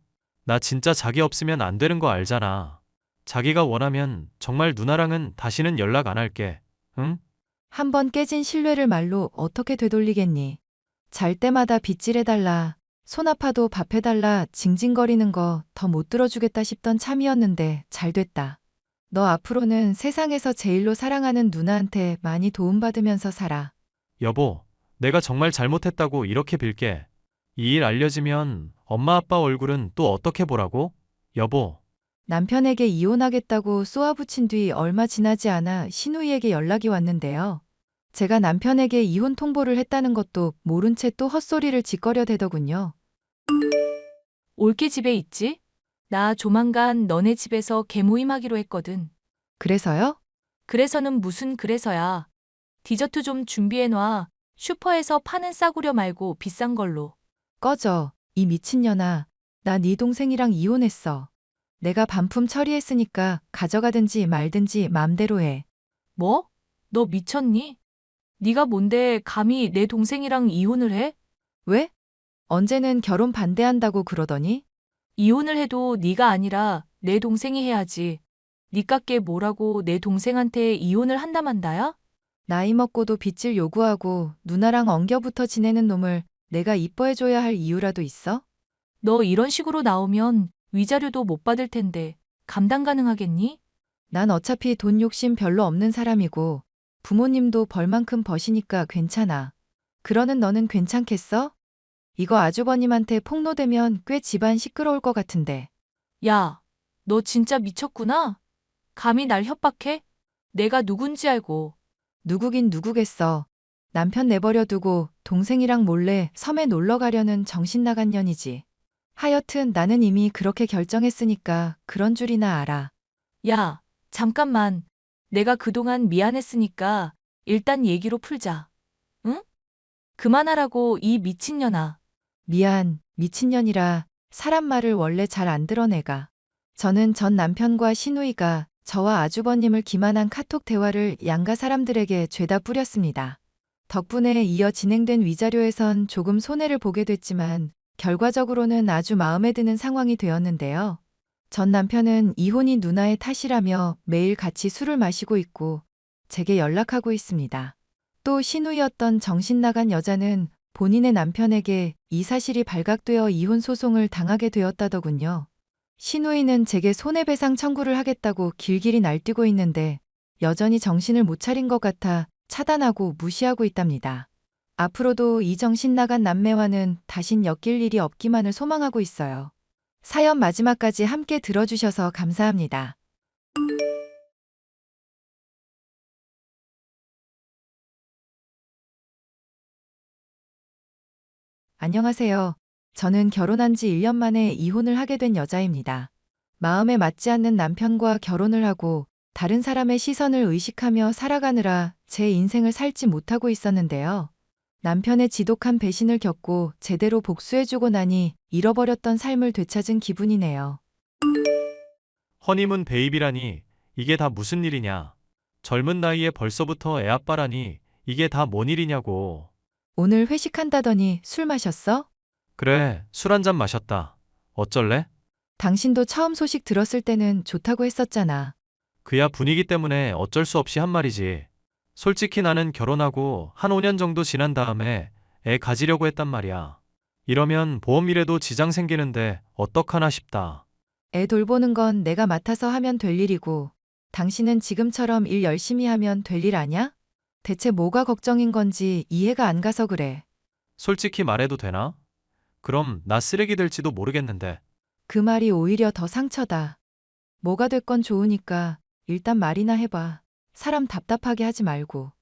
Speaker 11: 나 진짜 자기 없으면 안 되는 거 알잖아. 자기가 원하면 정말 누나랑은 다시는 연락 안 할게. 응?
Speaker 1: 한 번 깨진 신뢰를 말로 어떻게 되돌리겠니? 잘 때마다 빗질해달라, 손 아파도 밥해달라 징징거리는 거 더 못 들어주겠다 싶던 참이었는데 잘 됐다. 너 앞으로는 세상에서 제일로 사랑하는 누나한테 많이 도움받으면서 살아.
Speaker 11: 여보, 내가 정말 잘못했다고 이렇게 빌게. 이 일 알려지면 엄마 아빠 얼굴은 또 어떻게 보라고? 여보.
Speaker 1: 남편에게 이혼하겠다고 쏘아붙인 뒤 얼마 지나지 않아 신우이에게 연락이 왔는데요. 제가 남편에게 이혼 통보를 했다는 것도 모른 채 또 헛소리를 짓거려 대더군요.
Speaker 7: 올케 집에 있지? 나 조만간 너네 집에서 개모임하기로 했거든.
Speaker 1: 그래서요?
Speaker 7: 그래서는 무슨 그래서야. 디저트 좀 준비해놔. 슈퍼에서 파는 싸구려 말고 비싼 걸로.
Speaker 1: 꺼져, 이 미친년아. 나 네 동생이랑 이혼했어. 내가 반품 처리했으니까 가져가든지 말든지 맘대로 해.
Speaker 7: 뭐? 너 미쳤니? 네가 뭔데 감히 내 동생이랑 이혼을 해?
Speaker 1: 왜? 언제는 결혼 반대한다고 그러더니?
Speaker 7: 이혼을 해도 네가 아니라 내 동생이 해야지. 니깎게 뭐라고 내 동생한테 이혼을 한다만다야?
Speaker 1: 나이 먹고도 빚을 요구하고 누나랑 엉겨붙어 지내는 놈을 내가 이뻐해줘야 할 이유라도 있어?
Speaker 7: 너 이런 식으로 나오면 위자료도 못 받을 텐데 감당 가능하겠니?
Speaker 1: 난 어차피 돈 욕심 별로 없는 사람이고 부모님도 벌만큼 버시니까 괜찮아. 그러는 너는 괜찮겠어? 이거 아주버님한테 폭로되면 꽤 집안 시끄러울 것 같은데.
Speaker 7: 야, 너 진짜 미쳤구나? 감히 날 협박해? 내가 누군지 알고.
Speaker 1: 누구긴 누구겠어. 남편 내버려 두고 동생이랑 몰래 섬에 놀러 가려는 정신 나간 년이지. 하여튼 나는 이미 그렇게 결정했으니까 그런 줄이나 알아.
Speaker 7: 야, 잠깐만. 내가 그동안 미안했으니까 일단 얘기로 풀자. 응? 그만하라고 이 미친년아.
Speaker 1: 미안, 미친년이라 사람 말을 원래 잘 안 들어 내가. 저는 전 남편과 시누이가 저와 아주버님을 기만한 카톡 대화를 양가 사람들에게 죄다 뿌렸습니다. 덕분에 이어 진행된 위자료에선 조금 손해를 보게 됐지만 결과적으로는 아주 마음에 드는 상황이 되었는데요. 전 남편은 이혼이 누나의 탓이라며 매일 같이 술을 마시고 있고 제게 연락하고 있습니다. 또 시누이였던 정신 나간 여자는 본인의 남편에게 이 사실이 발각되어 이혼 소송을 당하게 되었다더군요. 시누이는 제게 손해배상 청구를 하겠다고 길길이 날뛰고 있는데 여전히 정신을 못 차린 것 같아 차단하고 무시하고 있답니다. 앞으로도 이 정신 나간 남매와는 다신 엮일 일이 없기만을 소망하고 있어요. 사연 마지막까지 함께 들어주셔서 감사합니다. 안녕하세요. 저는 결혼한 지 1년 만에 이혼을 하게 된 여자입니다. 마음에 맞지 않는 남편과 결혼을 하고 다른 사람의 시선을 의식하며 살아가느라 제 인생을 살지 못하고 있었는데요. 남편의 지독한 배신을 겪고 제대로 복수해주고 나니 잃어버렸던 삶을 되찾은 기분이네요.
Speaker 11: 허니문 베이비라니 이게 다 무슨 일이냐. 젊은 나이에 벌써부터 애 아빠라니 이게 다 뭔 일이냐고.
Speaker 1: 오늘 회식한다더니 술 마셨어?
Speaker 11: 그래, 술 한 잔 마셨다. 어쩔래?
Speaker 1: 당신도 처음 소식 들었을 때는 좋다고 했었잖아.
Speaker 11: 그야 분위기 때문에 어쩔 수 없이 한 말이지. 솔직히 나는 결혼하고 한 5년 정도 지난 다음에 애 가지려고 했단 말이야. 이러면 보험일에도 지장 생기는데 어떡하나 싶다.
Speaker 1: 애 돌보는 건 내가 맡아서 하면 될 일이고 당신은 지금처럼 일 열심히 하면 될 일 아냐? 대체 뭐가 걱정인 건지 이해가 안 가서 그래.
Speaker 11: 솔직히 말해도 되나? 그럼 나 쓰레기 될지도 모르겠는데.
Speaker 1: 그 말이 오히려 더 상처다. 뭐가 됐건 좋으니까 일단 말이나 해봐. 사람 답답하게 하지 말고.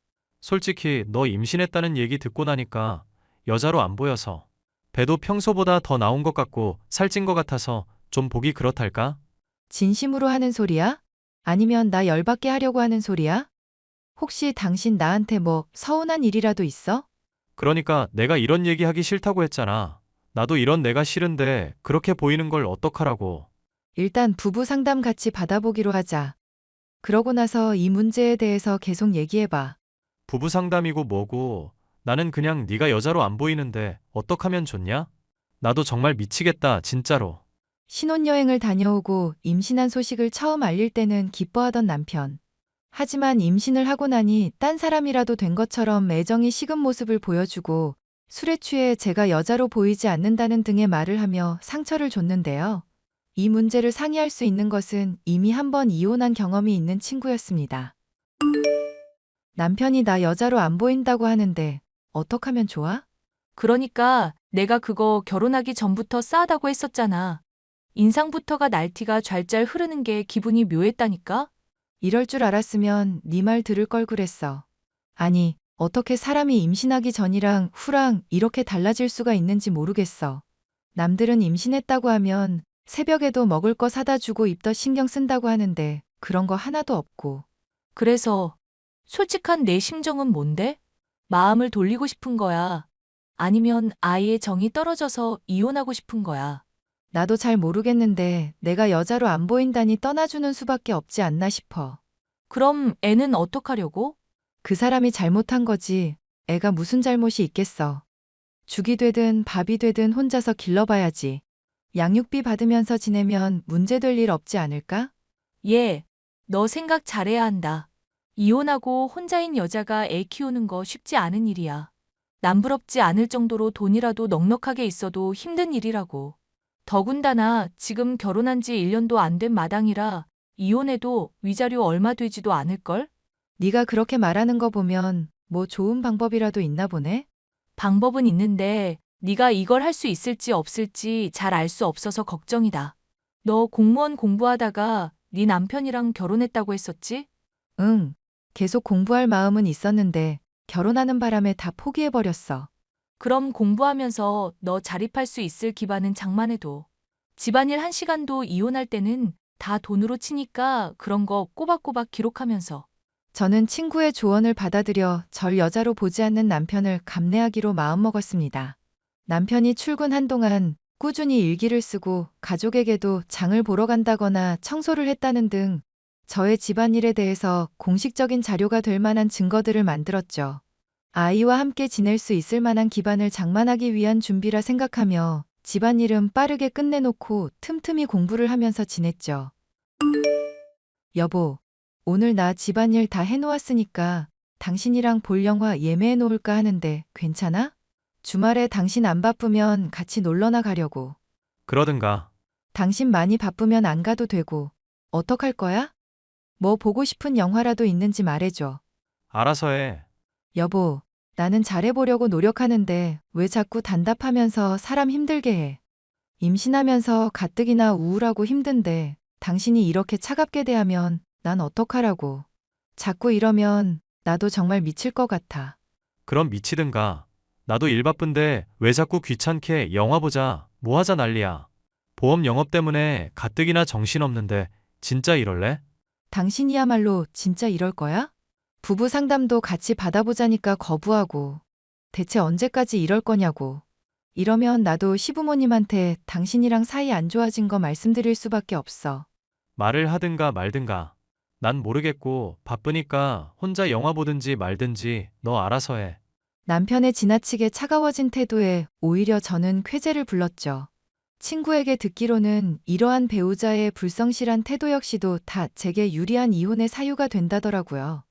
Speaker 11: 솔직히 너 임신했다는 얘기 듣고 나니까 여자로 안 보여서. 배도 평소보다 더 나온 것 같고 살찐 것 같아서 좀 보기 그렇달까?
Speaker 1: 진심으로 하는 소리야? 아니면 나 열받게 하려고 하는 소리야? 혹시 당신 나한테 뭐 서운한 일이라도 있어?
Speaker 11: 그러니까 내가 이런 얘기하기 싫다고 했잖아. 나도 이런 내가 싫은데 그렇게 보이는 걸 어떡하라고.
Speaker 1: 일단 부부 상담 같이 받아보기로 하자. 그러고 나서 이 문제에 대해서 계속 얘기해봐.
Speaker 11: 부부 상담이고 뭐고 나는 그냥 네가 여자로 안 보이는데 어떡하면 좋냐? 나도 정말 미치겠다 진짜로.
Speaker 1: 신혼여행을 다녀오고 임신한 소식을 처음 알릴 때는 기뻐하던 남편. 하지만 임신을 하고 나니 딴 사람이라도 된 것처럼 애정이 식은 모습을 보여주고 술에 취해 제가 여자로 보이지 않는다는 등의 말을 하며 상처를 줬는데요. 이 문제를 상의할 수 있는 것은 이미 한 번 이혼한 경험이 있는 친구였습니다. 남편이 나 여자로 안 보인다고 하는데 어떡하면 좋아?
Speaker 7: 그러니까 내가 그거 결혼하기 전부터 싸하다고 했었잖아. 인상부터가 날티가 좔좔 흐르는 게 기분이 묘했다니까?
Speaker 1: 이럴 줄 알았으면 네 말 들을 걸 그랬어. 아니, 어떻게 사람이 임신하기 전이랑 후랑 이렇게 달라질 수가 있는지 모르겠어. 남들은 임신했다고 하면 새벽에도 먹을 거 사다 주고 입덧 신경 쓴다고 하는데 그런 거 하나도 없고.
Speaker 7: 그래서 솔직한 내 심정은 뭔데? 마음을 돌리고 싶은 거야. 아니면 아이의 정이 떨어져서 이혼하고 싶은 거야.
Speaker 1: 나도 잘 모르겠는데 내가 여자로 안 보인다니 떠나주는 수밖에 없지 않나 싶어.
Speaker 7: 그럼 애는 어떡하려고?
Speaker 1: 그 사람이 잘못한 거지. 애가 무슨 잘못이 있겠어. 죽이 되든 밥이 되든 혼자서 길러봐야지. 양육비 받으면서 지내면 문제될 일 없지 않을까?
Speaker 7: 얘, 너 생각 잘해야 한다. 이혼하고 혼자인 여자가 애 키우는 거 쉽지 않은 일이야. 남부럽지 않을 정도로 돈이라도 넉넉하게 있어도 힘든 일이라고. 더군다나 지금 결혼한 지 1년도 안 된 마당이라 이혼해도 위자료 얼마 되지도 않을걸?
Speaker 1: 네가 그렇게 말하는 거 보면 뭐 좋은 방법이라도 있나 보네?
Speaker 7: 방법은 있는데 네가 이걸 할 수 있을지 없을지 잘 알 수 없어서 걱정이다. 너 공무원 공부하다가 네 남편이랑 결혼했다고 했었지?
Speaker 1: 응. 계속 공부할 마음은 있었는데 결혼하는 바람에 다 포기해버렸어.
Speaker 7: 그럼 공부하면서 너 자립할 수 있을 기반은 장만해도. 집안일 1시간도 이혼할 때는 다 돈으로 치니까 그런 거 꼬박꼬박 기록하면서.
Speaker 1: 저는 친구의 조언을 받아들여 절 여자로 보지 않는 남편을 감내하기로 마음먹었습니다. 남편이 출근한 동안 꾸준히 일기를 쓰고 가족에게도 장을 보러 간다거나 청소를 했다는 등 저의 집안일에 대해서 공식적인 자료가 될 만한 증거들을 만들었죠. 아이와 함께 지낼 수 있을 만한 기반을 장만하기 위한 준비라 생각하며 집안일은 빠르게 끝내놓고 틈틈이 공부를 하면서 지냈죠. 여보, 오늘 나 집안일 다 해놓았으니까 당신이랑 볼 영화 예매해 놓을까 하는데 괜찮아? 주말에 당신 안 바쁘면 같이 놀러나 가려고.
Speaker 11: 그러든가.
Speaker 1: 당신 많이 바쁘면 안 가도 되고. 어떡할 거야? 뭐 보고 싶은 영화라도 있는지 말해줘.
Speaker 11: 알아서 해.
Speaker 1: 여보, 나는 잘해보려고 노력하는데 왜 자꾸 단답하면서 사람 힘들게 해. 임신하면서 가뜩이나 우울하고 힘든데 당신이 이렇게 차갑게 대하면 난 어떡하라고. 자꾸 이러면 나도 정말 미칠 것 같아.
Speaker 11: 그럼 미치든가. 나도 일 바쁜데 왜 자꾸 귀찮게 영화 보자, 뭐 하자 난리야. 보험 영업 때문에 가뜩이나 정신없는데 진짜 이럴래?
Speaker 1: 당신이야말로 진짜 이럴 거야? 부부 상담도 같이 받아보자니까 거부하고. 대체 언제까지 이럴 거냐고. 이러면 나도 시부모님한테 당신이랑 사이 안 좋아진 거 말씀드릴 수밖에 없어.
Speaker 11: 말을 하든가 말든가. 난 모르겠고 바쁘니까 혼자 영화 보든지 말든지 너 알아서 해.
Speaker 1: 남편의 지나치게 차가워진 태도에 오히려 저는 쾌재를 불렀죠. 친구에게 듣기로는 이러한 배우자의 불성실한 태도 역시도 다 제게 유리한 이혼의 사유가 된다더라고요.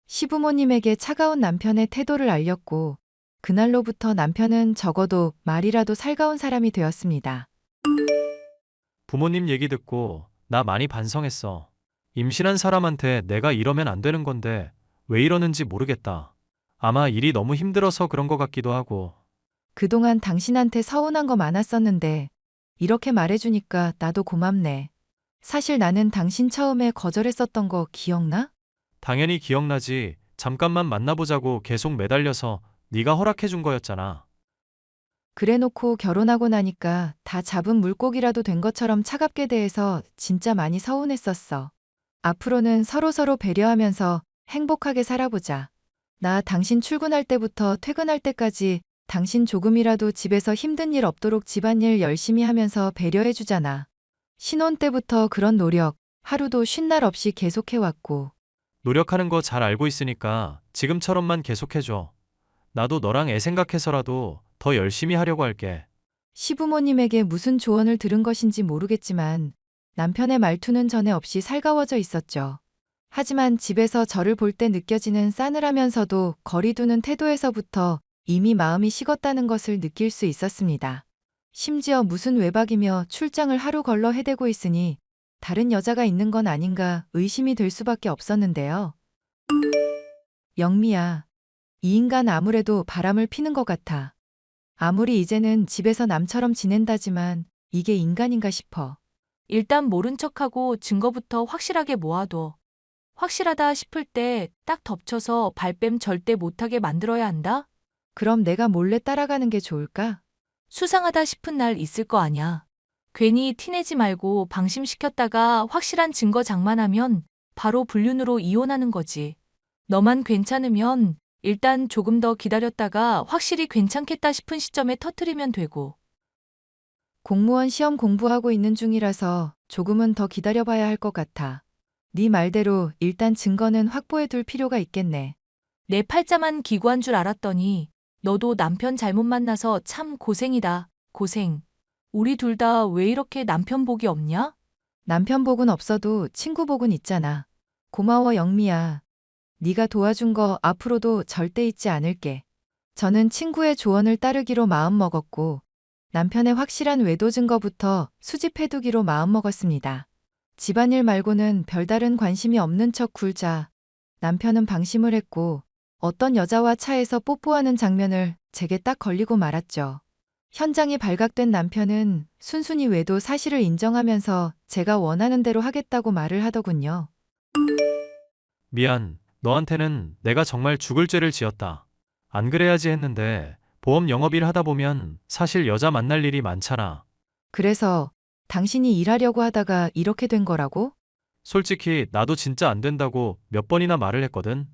Speaker 1: 시부모님에게 차가운 남편의 태도를 알렸고 그날로부터 남편은 적어도 말이라도 살가운 사람이 되었습니다.
Speaker 11: 부모님 얘기 듣고 나 많이 반성했어. 임신한 사람한테 내가 이러면 안 되는 건데 왜 이러는지 모르겠다. 아마 일이 너무 힘들어서 그런 것 같기도 하고.
Speaker 1: 그동안 당신한테 서운한 거 많았었는데 이렇게 말해주니까 나도 고맙네. 사실 나는 당신 처음에 거절했었던 거 기억나?
Speaker 11: 당연히 기억나지. 잠깐만 만나보자고 계속 매달려서 네가 허락해준 거였잖아.
Speaker 1: 그래놓고 결혼하고 나니까 다 잡은 물고기라도 된 것처럼 차갑게 대해서 진짜 많이 서운했었어. 앞으로는 서로서로 배려하면서 행복하게 살아보자. 나 당신 출근할 때부터 퇴근할 때까지 당신 조금이라도 집에서 힘든 일 없도록 집안일 열심히 하면서 배려해주잖아. 신혼 때부터 그런 노력 하루도 쉰 날 없이 계속해왔고.
Speaker 11: 노력하는 거 잘 알고 있으니까 지금처럼만 계속해줘. 나도 너랑 애 생각해서라도 더 열심히 하려고 할게.
Speaker 1: 시부모님에게 무슨 조언을 들은 것인지 모르겠지만 남편의 말투는 전에 없이 살가워져 있었죠. 하지만 집에서 저를 볼 때 느껴지는 싸늘하면서도 거리 두는 태도에서부터 이미 마음이 식었다는 것을 느낄 수 있었습니다. 심지어 무슨 외박이며 출장을 하루 걸러 해대고 있으니 다른 여자가 있는 건 아닌가 의심이 될 수밖에 없었는데요. 영미야, 이 인간 아무래도 바람을 피는 것 같아. 아무리 이제는 집에서 남처럼 지낸다지만 이게 인간인가 싶어.
Speaker 7: 일단 모른 척하고 증거부터 확실하게 모아둬. 확실하다 싶을 때 딱 덮쳐서 발뺌 절대 못하게 만들어야 한다?
Speaker 1: 그럼 내가 몰래 따라가는 게 좋을까?
Speaker 7: 수상하다 싶은 날 있을 거 아냐. 괜히 티내지 말고 방심시켰다가 확실한 증거 장만하면 바로 불륜으로 이혼하는 거지. 너만 괜찮으면 일단 조금 더 기다렸다가 확실히 괜찮겠다 싶은 시점에 터트리면 되고.
Speaker 1: 공무원 시험 공부하고 있는 중이라서 조금은 더 기다려봐야 할 것 같아. 네 말대로 일단 증거는 확보해 둘 필요가 있겠네.
Speaker 7: 내 팔자만 기구한 줄 알았더니 너도 남편 잘못 만나서 참 고생이다. 고생. 우리 둘 다 왜 이렇게 남편 복이 없냐?
Speaker 1: 남편 복은 없어도 친구 복은 있잖아. 고마워 영미야. 네가 도와준 거 앞으로도 절대 잊지 않을게. 저는 친구의 조언을 따르기로 마음먹었고 남편의 확실한 외도 증거부터 수집해두기로 마음먹었습니다. 집안일 말고는 별다른 관심이 없는 척 굴자. 남편은 방심을 했고 어떤 여자와 차에서 뽀뽀하는 장면을 제게 딱 걸리고 말았죠. 현장이 발각된 남편은 순순히 외도 사실을 인정하면서 제가 원하는 대로 하겠다고 말을 하더군요.
Speaker 11: 미안. 너한테는 내가 정말 죽을 죄를 지었다. 안 그래야지 했는데 보험 영업일 하다 보면 사실 여자 만날 일이 많잖아.
Speaker 1: 그래서 당신이 일하려고 하다가 이렇게 된 거라고?
Speaker 11: 솔직히 나도 진짜 안 된다고 몇 번이나 말을 했거든.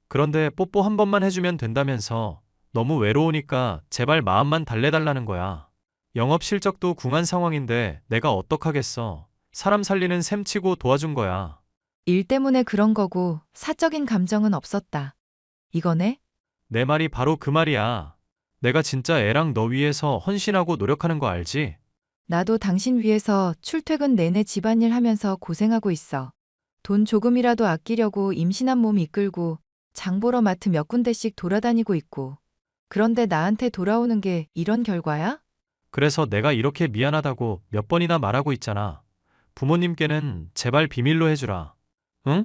Speaker 11: 그런데 뽀뽀 한 번만 해주면 된다면서 너무 외로우니까 제발 마음만 달래달라는 거야. 영업 실적도 궁한 상황인데 내가 어떡하겠어. 사람 살리는 셈치고 도와준 거야.
Speaker 1: 일 때문에 그런 거고 사적인 감정은 없었다. 이거네?
Speaker 11: 내 말이 바로 그 말이야. 내가 진짜 애랑 너 위해서 헌신하고 노력하는 거 알지?
Speaker 1: 나도 당신 위해서 출퇴근 내내 집안일 하면서 고생하고 있어. 돈 조금이라도 아끼려고 임신한 몸 이끌고 장 보러 마트 몇 군데씩 돌아다니고 있고. 그런데 나한테 돌아오는 게 이런 결과야?
Speaker 11: 그래서 내가 이렇게 미안하다고 몇 번이나 말하고 있잖아. 부모님께는 제발 비밀로 해주라. 응?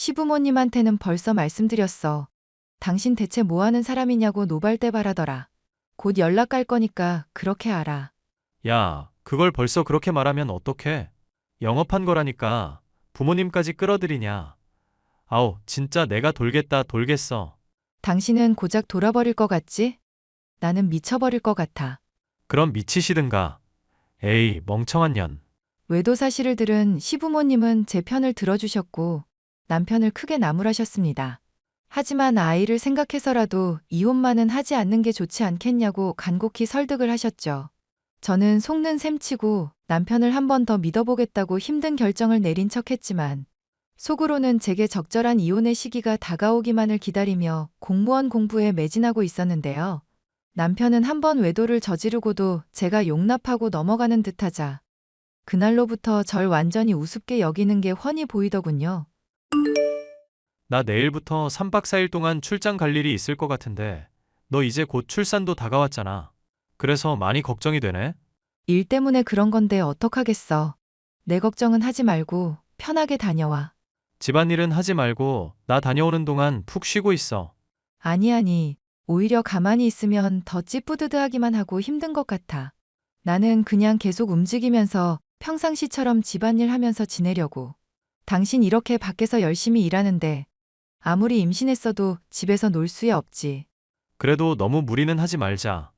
Speaker 1: 시부모님한테는 벌써 말씀드렸어. 당신 대체 뭐 하는 사람이냐고 노발대발하더라. 곧 연락 갈 거니까 그렇게 알아.
Speaker 11: 야, 그걸 벌써 그렇게 말하면 어떡해? 영업한 거라니까 부모님까지 끌어들이냐. 아우, 진짜 내가 돌겠어.
Speaker 1: 당신은 고작 돌아버릴 것 같지? 나는 미쳐버릴 것 같아.
Speaker 11: 그럼 미치시든가. 에이, 멍청한 년.
Speaker 1: 외도 사실을 들은 시부모님은 제 편을 들어주셨고 남편을 크게 나무라셨습니다. 하지만 아이를 생각해서라도 이혼만은 하지 않는 게 좋지 않겠냐고 간곡히 설득을 하셨죠. 저는 속는 셈치고 남편을 한 번 더 믿어보겠다고 힘든 결정을 내린 척했지만 속으로는 제게 적절한 이혼의 시기가 다가오기만을 기다리며 공무원 공부에 매진하고 있었는데요. 남편은 한 번 외도를 저지르고도 제가 용납하고 넘어가는 듯하자 그날로부터 절 완전히 우습게 여기는 게 훤히 보이더군요.
Speaker 11: 나 내일부터 3박 4일 동안 출장 갈 일이 있을 것 같은데 너 이제 곧 출산도 다가왔잖아. 그래서 많이 걱정이 되네.
Speaker 1: 일 때문에 그런 건데 어떡하겠어. 내 걱정은 하지 말고 편하게 다녀와.
Speaker 11: 집안일은 하지 말고 나 다녀오는 동안 푹 쉬고 있어.
Speaker 1: 아니, 오히려 가만히 있으면 더 찌뿌드드하기만 하고 힘든 것 같아. 나는 그냥 계속 움직이면서 평상시처럼 집안일 하면서 지내려고. 당신 이렇게 밖에서 열심히 일하는데 아무리 임신했어도 집에서 놀 수야 없지.
Speaker 11: 그래도 너무 무리는 하지 말자.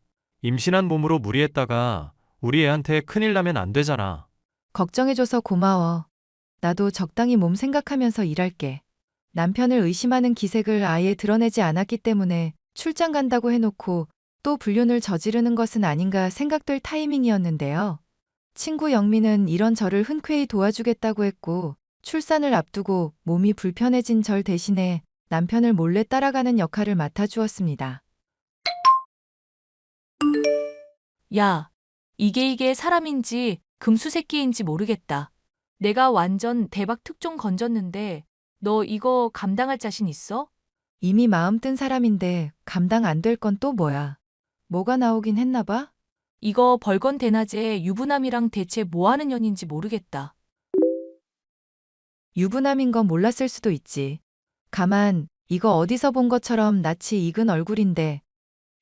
Speaker 11: 임신한 몸으로 무리했다가 우리 애한테 큰일 나면 안 되잖아.
Speaker 1: 걱정해줘서 고마워. 나도 적당히 몸 생각하면서 일할게. 남편을 의심하는 기색을 아예 드러내지 않았기 때문에 출장 간다고 해놓고 또 불륜을 저지르는 것은 아닌가 생각될 타이밍이었는데요. 친구 영미는 이런 저를 흔쾌히 도와주겠다고 했고 출산을 앞두고 몸이 불편해진 절 대신에 남편을 몰래 따라가는 역할을 맡아주었습니다.
Speaker 7: 야, 이게 사람인지 금수새끼인지 모르겠다. 내가 완전 대박 특종 건졌는데 너 이거 감당할 자신 있어?
Speaker 1: 이미 마음 뜬 사람인데 감당 안 될 건 또 뭐야. 뭐가 나오긴 했나 봐?
Speaker 7: 이거 벌건 대낮에 유부남이랑 대체 뭐 하는 년인지 모르겠다.
Speaker 1: 유부남인 건 몰랐을 수도 있지. 가만, 이거 어디서 본 것처럼 낯이 익은 얼굴인데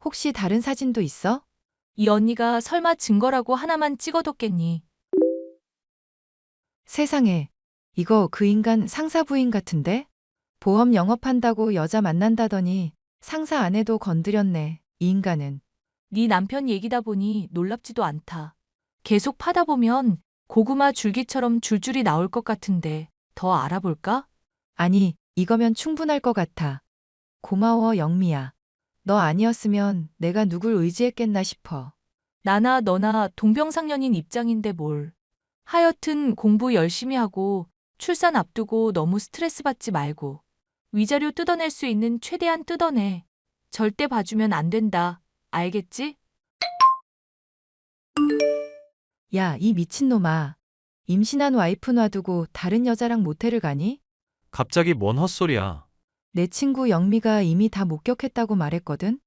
Speaker 1: 혹시 다른 사진도 있어?
Speaker 7: 이 언니가 설마 증거라고 하나만 찍어뒀겠니?
Speaker 1: 세상에, 이거 그 인간 상사 부인 같은데? 보험 영업한다고 여자 만난다더니 상사 아내도 건드렸네, 이 인간은.
Speaker 7: 네 남편 얘기다 보니 놀랍지도 않다. 계속 파다 보면 고구마 줄기처럼 줄줄이 나올 것 같은데 더 알아볼까?
Speaker 1: 아니, 이거면 충분할 것 같아. 고마워, 영미야. 너 아니었으면 내가 누굴 의지했겠나 싶어.
Speaker 7: 나나 너나 동병상련인 입장인데 뭘. 하여튼 공부 열심히 하고 출산 앞두고 너무 스트레스 받지 말고. 위자료 뜯어낼 수 있는 최대한 뜯어내. 절대 봐주면 안 된다. 알겠지?
Speaker 1: 야, 이 미친놈아. 임신한 와이프 놔두고 다른 여자랑 모텔을 가니?
Speaker 11: 갑자기 뭔 헛소리야.
Speaker 1: 내 친구 영미가 이미 다 목격했다고 말했거든?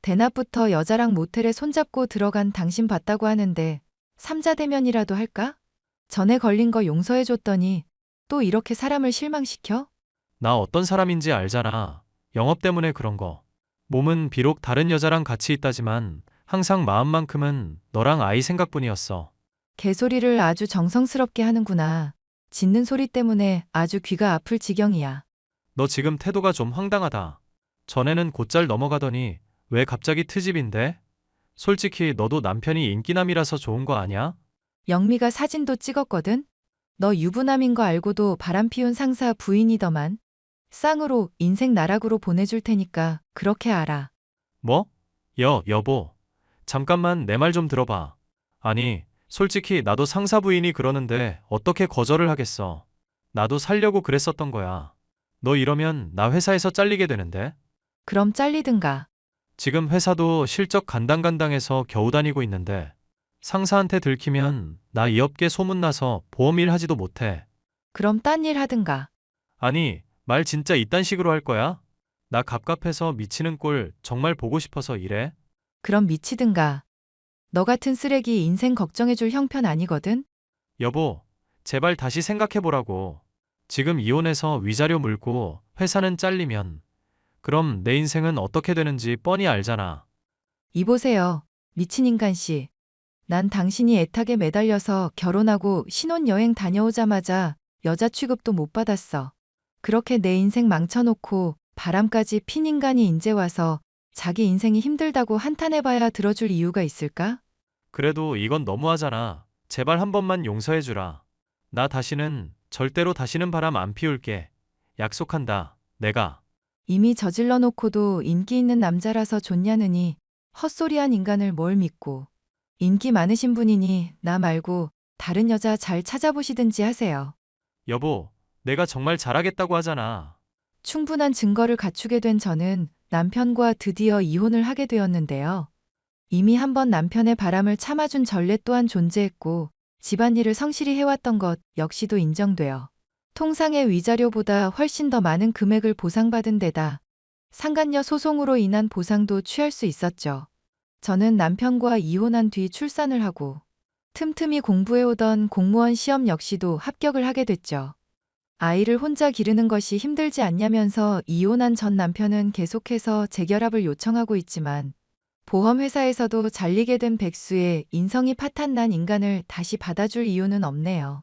Speaker 1: 대낮부터 여자랑 모텔에 손잡고 들어간 당신 봤다고 하는데 삼자 대면이라도 할까? 전에 걸린 거 용서해줬더니 또 이렇게 사람을 실망시켜?
Speaker 11: 나 어떤 사람인지 알잖아. 영업 때문에 그런 거. 몸은 비록 다른 여자랑 같이 있다지만 항상 마음만큼은 너랑 아이 생각뿐이었어.
Speaker 1: 개소리를 아주 정성스럽게 하는구나. 짖는 소리 때문에 아주 귀가 아플 지경이야.
Speaker 11: 너 지금 태도가 좀 황당하다. 전에는 곧잘 넘어가더니 왜 갑자기 트집인데? 솔직히 너도 남편이 인기남이라서 좋은 거 아니야?
Speaker 1: 영미가 사진도 찍었거든? 너 유부남인 거 알고도 바람 피운 상사 부인이더만. 쌍으로 인생 나락으로 보내줄 테니까 그렇게 알아.
Speaker 11: 뭐? 여보. 잠깐만 내 말 좀 들어봐. 아니, 솔직히 나도 상사 부인이 그러는데 어떻게 거절을 하겠어. 나도 살려고 그랬었던 거야. 너 이러면 나 회사에서 잘리게 되는데?
Speaker 1: 그럼 잘리든가.
Speaker 11: 지금 회사도 실적 간당간당해서 겨우 다니고 있는데 상사한테 들키면 나 이 업계 소문나서 보험일 하지도 못해.
Speaker 1: 그럼 딴 일 하든가.
Speaker 11: 아니, 말 진짜 이딴 식으로 할 거야? 나 갑갑해서 미치는 꼴 정말 보고 싶어서 이래?
Speaker 1: 그럼 미치든가. 너 같은 쓰레기 인생 걱정해줄 형편 아니거든?
Speaker 11: 여보, 제발 다시 생각해보라고. 지금 이혼해서 위자료 물고 회사는 잘리면 그럼 내 인생은 어떻게 되는지 뻔히 알잖아.
Speaker 1: 이보세요. 미친 인간씨. 난 당신이 애타게 매달려서 결혼하고 신혼여행 다녀오자마자 여자 취급도 못 받았어. 그렇게 내 인생 망쳐놓고 바람까지 핀 인간이 인제 와서 자기 인생이 힘들다고 한탄해봐야 들어줄 이유가 있을까?
Speaker 11: 그래도 이건 너무하잖아. 제발 한 번만 용서해주라. 나 절대로 다시는 바람 안 피울게. 약속한다. 내가.
Speaker 1: 이미 저질러 놓고도 인기 있는 남자라서 좋냐느니 헛소리한 인간을 뭘 믿고. 인기 많으신 분이니 나 말고 다른 여자 잘 찾아보시든지 하세요.
Speaker 11: 여보, 내가 정말 잘하겠다고 하잖아.
Speaker 1: 충분한 증거를 갖추게 된 저는 남편과 드디어 이혼을 하게 되었는데요. 이미 한 번 남편의 바람을 참아준 전례 또한 존재했고 집안일을 성실히 해왔던 것 역시도 인정되어 통상의 위자료보다 훨씬 더 많은 금액을 보상받은 데다 상간녀 소송으로 인한 보상도 취할 수 있었죠. 저는 남편과 이혼한 뒤 출산을 하고 틈틈이 공부해오던 공무원 시험 역시도 합격을 하게 됐죠. 아이를 혼자 기르는 것이 힘들지 않냐면서 이혼한 전 남편은 계속해서 재결합을 요청하고 있지만 보험회사에서도 잘리게 된 백수의 인성이 파탄난 인간을 다시 받아줄 이유는 없네요.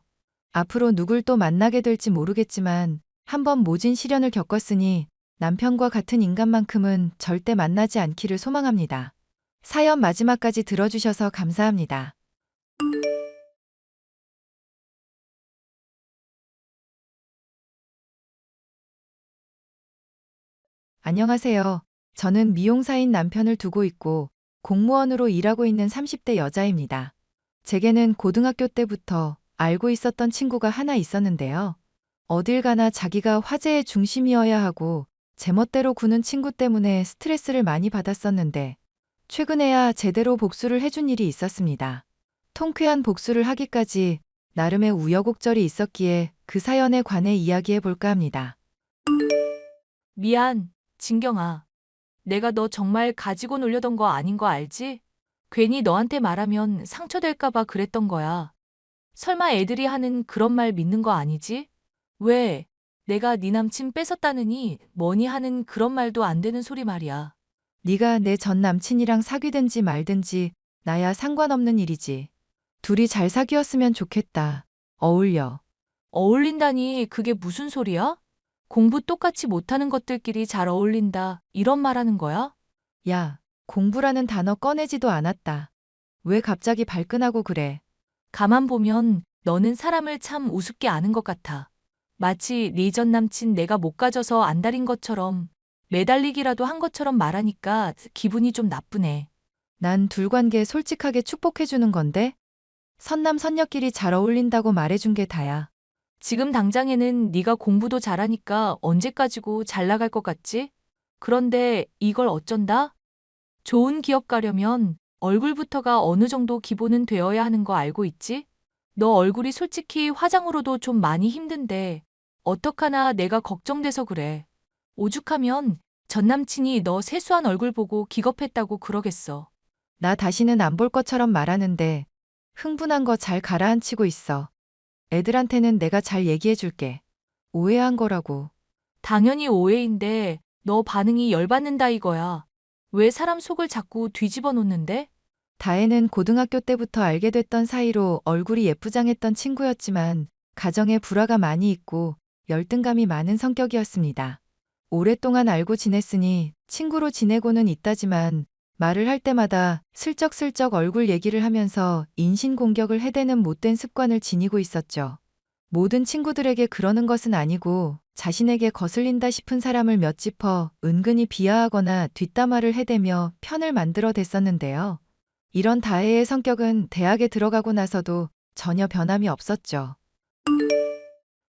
Speaker 1: 앞으로 누굴 또 만나게 될지 모르겠지만 한번 모진 시련을 겪었으니 남편과 같은 인간만큼은 절대 만나지 않기를 소망합니다. 사연 마지막까지 들어주셔서 감사합니다. 안녕하세요. 저는 미용사인 남편을 두고 있고 공무원으로 일하고 있는 30대 여자입니다. 제게는 고등학교 때부터 알고 있었던 친구가 하나 있었는데요. 어딜 가나 자기가 화제의 중심이어야 하고 제멋대로 구는 친구 때문에 스트레스를 많이 받았었는데 최근에야 제대로 복수를 해준 일이 있었습니다. 통쾌한 복수를 하기까지 나름의 우여곡절이 있었기에 그 사연에 관해 이야기해 볼까 합니다.
Speaker 7: 미안, 진경아. 내가 너 정말 가지고 놀려던 거 아닌 거 알지? 괜히 너한테 말하면 상처될까 봐 그랬던 거야. 설마 애들이 하는 그런 말 믿는 거 아니지? 왜? 내가 네 남친 뺏었다느니 뭐니 하는 그런 말도 안 되는 소리 말이야.
Speaker 1: 네가 내 전 남친이랑 사귀든지 말든지 나야 상관없는 일이지. 둘이 잘 사귀었으면 좋겠다. 어울려.
Speaker 7: 어울린다니 그게 무슨 소리야? 공부 똑같이 못하는 것들끼리 잘 어울린다 이런 말하는 거야?
Speaker 1: 야, 공부라는 단어 꺼내지도 않았다. 왜 갑자기 발끈하고 그래?
Speaker 7: 가만 보면 너는 사람을 참 우습게 아는 것 같아. 마치 네 전 남친 내가 못 가져서 안달인 것처럼 매달리기라도 한 것처럼 말하니까 기분이 좀 나쁘네.
Speaker 1: 난 둘 관계 솔직하게 축복해주는 건데? 선남 선녀끼리 잘 어울린다고 말해준 게 다야.
Speaker 7: 지금 당장에는 네가 공부도 잘하니까 언제까지고 잘 나갈 것 같지? 그런데 이걸 어쩐다? 좋은 기업 가려면 얼굴부터가 어느 정도 기본은 되어야 하는 거 알고 있지? 너 얼굴이 솔직히 화장으로도 좀 많이 힘든데 어떡하나 내가 걱정돼서 그래. 오죽하면 전 남친이 너 세수한 얼굴 보고 기겁했다고 그러겠어.
Speaker 1: 나 다시는 안 볼 것처럼 말하는데 흥분한 거 잘 가라앉히고 있어. 애들한테는 내가 잘 얘기해 줄게. 오해한 거라고.
Speaker 7: 당연히 오해인데 너 반응이 열받는다 이거야. 왜 사람 속을 자꾸 뒤집어 놓는데?
Speaker 1: 다혜는 고등학교 때부터 알게 됐던 사이로 얼굴이 예쁘장했던 친구였지만 가정에 불화가 많이 있고 열등감이 많은 성격이었습니다. 오랫동안 알고 지냈으니 친구로 지내고는 있다지만 말을 할 때마다 슬쩍슬쩍 얼굴 얘기를 하면서 인신공격을 해대는 못된 습관을 지니고 있었죠. 모든 친구들에게 그러는 것은 아니고 자신에게 거슬린다 싶은 사람을 몇 짚어 은근히 비하하거나 뒷담화를 해대며 편을 만들어 댔었는데요. 이런 다혜의 성격은 대학에 들어가고 나서도 전혀 변함이 없었죠.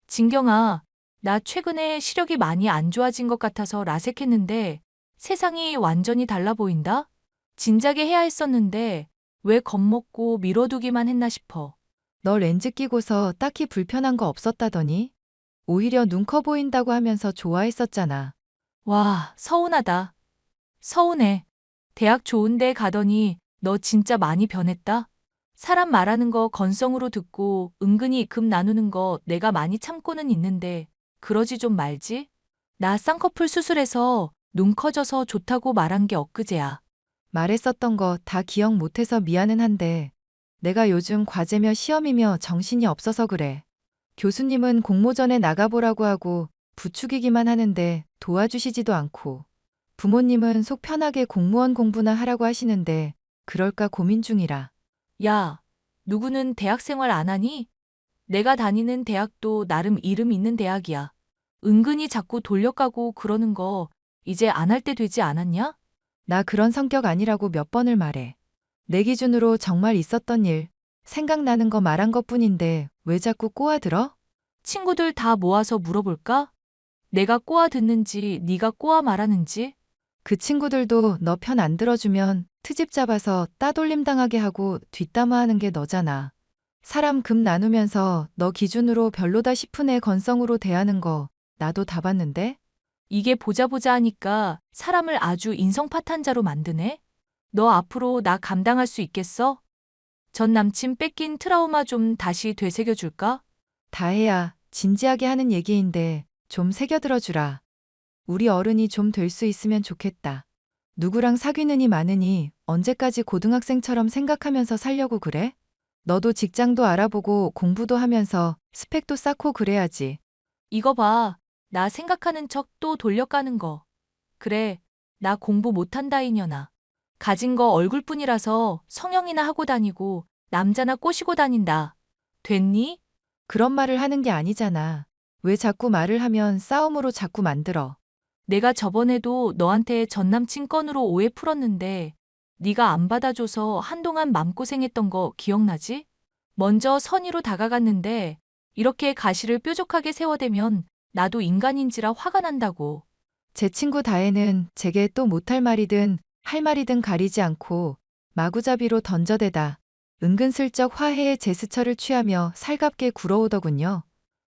Speaker 7: 진경아, 나 최근에 시력이 많이 안 좋아진 것 같아서 라섹했는데 세상이 완전히 달라 보인다? 진작에 해야 했었는데 왜 겁먹고 미뤄두기만 했나 싶어.
Speaker 1: 너 렌즈 끼고서 딱히 불편한 거 없었다더니? 오히려 눈 커 보인다고 하면서 좋아했었잖아.
Speaker 7: 와, 서운하다. 서운해. 대학 좋은 데 가더니 너 진짜 많이 변했다? 사람 말하는 거 건성으로 듣고 은근히 금 나누는 거 내가 많이 참고는 있는데 그러지 좀 말지? 나 쌍꺼풀 수술해서 눈 커져서 좋다고 말한 게 엊그제야.
Speaker 1: 말했었던 거 다 기억 못해서 미안은 한데 내가 요즘 과제며 시험이며 정신이 없어서 그래. 교수님은 공모전에 나가보라고 하고 부추기기만 하는데 도와주시지도 않고 부모님은 속 편하게 공무원 공부나 하라고 하시는데 그럴까 고민 중이라.
Speaker 7: 야, 누구는 대학 생활 안 하니? 내가 다니는 대학도 나름 이름 있는 대학이야. 은근히 자꾸 돌려가고 그러는 거 이제 안 할 때 되지 않았냐?
Speaker 1: 나 그런 성격 아니라고 몇 번을 말해. 내 기준으로 정말 있었던 일, 생각나는 거 말한 것뿐인데 왜 자꾸 꼬아들어?
Speaker 7: 친구들 다 모아서 물어볼까? 내가 꼬아 듣는지 네가 꼬아 말하는지?
Speaker 1: 그 친구들도 너 편 안 들어주면 트집 잡아서 따돌림 당하게 하고 뒷담화하는 게 너잖아. 사람 금 나누면서 너 기준으로 별로다 싶은 애 건성으로 대하는 거 나도 다 봤는데?
Speaker 7: 이게 보자 하니까 사람을 아주 인성파탄자로 만드네? 너 앞으로 나 감당할 수 있겠어? 전 남친 뺏긴 트라우마 좀 다시 되새겨줄까?
Speaker 1: 다혜야, 진지하게 하는 얘기인데 좀 새겨들어 주라. 우리 어른이 좀 될 수 있으면 좋겠다. 누구랑 사귀느니 마느니 언제까지 고등학생처럼 생각하면서 살려고 그래? 너도 직장도 알아보고 공부도 하면서 스펙도 쌓고 그래야지.
Speaker 7: 이거 봐. 나 생각하는 척 또 돌려가는 거. 그래, 나 공부 못한다 이년아. 가진 거 얼굴뿐이라서 성형이나 하고 다니고 남자나 꼬시고 다닌다. 됐니?
Speaker 1: 그런 말을 하는 게 아니잖아. 왜 자꾸 말을 하면 싸움으로 자꾸 만들어.
Speaker 7: 내가 저번에도 너한테 전 남친 건으로 오해 풀었는데 네가 안 받아줘서 한동안 맘고생했던 거 기억나지? 먼저 선의로 다가갔는데 이렇게 가시를 뾰족하게 세워대면 나도 인간인지라 화가 난다고.
Speaker 1: 제 친구 다혜는 제게 또 못할 말이든 할 말이든 가리지 않고 마구잡이로 던져대다 은근슬쩍 화해의 제스처를 취하며 살갑게 굴어오더군요.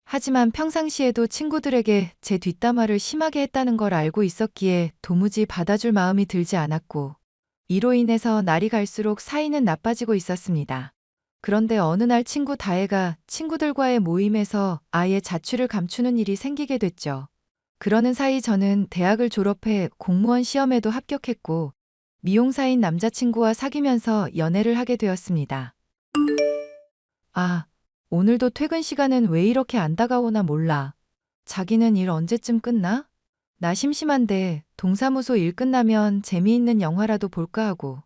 Speaker 1: 하지만 평상시에도 친구들에게 제 뒷담화를 심하게 했다는 걸 알고 있었기에 도무지 받아줄 마음이 들지 않았고 이로 인해서 날이 갈수록 사이는 나빠지고 있었습니다. 그런데 어느 날 친구 다혜가 친구들과의 모임에서 아예 자취를 감추는 일이 생기게 됐죠. 그러는 사이 저는 대학을 졸업해 공무원 시험에도 합격했고 미용사인 남자친구와 사귀면서 연애를 하게 되었습니다. 아, 오늘도 퇴근 시간은 왜 이렇게 안 다가오나 몰라. 자기는 일 언제쯤 끝나? 나 심심한데 동사무소 일 끝나면 재미있는 영화라도 볼까 하고.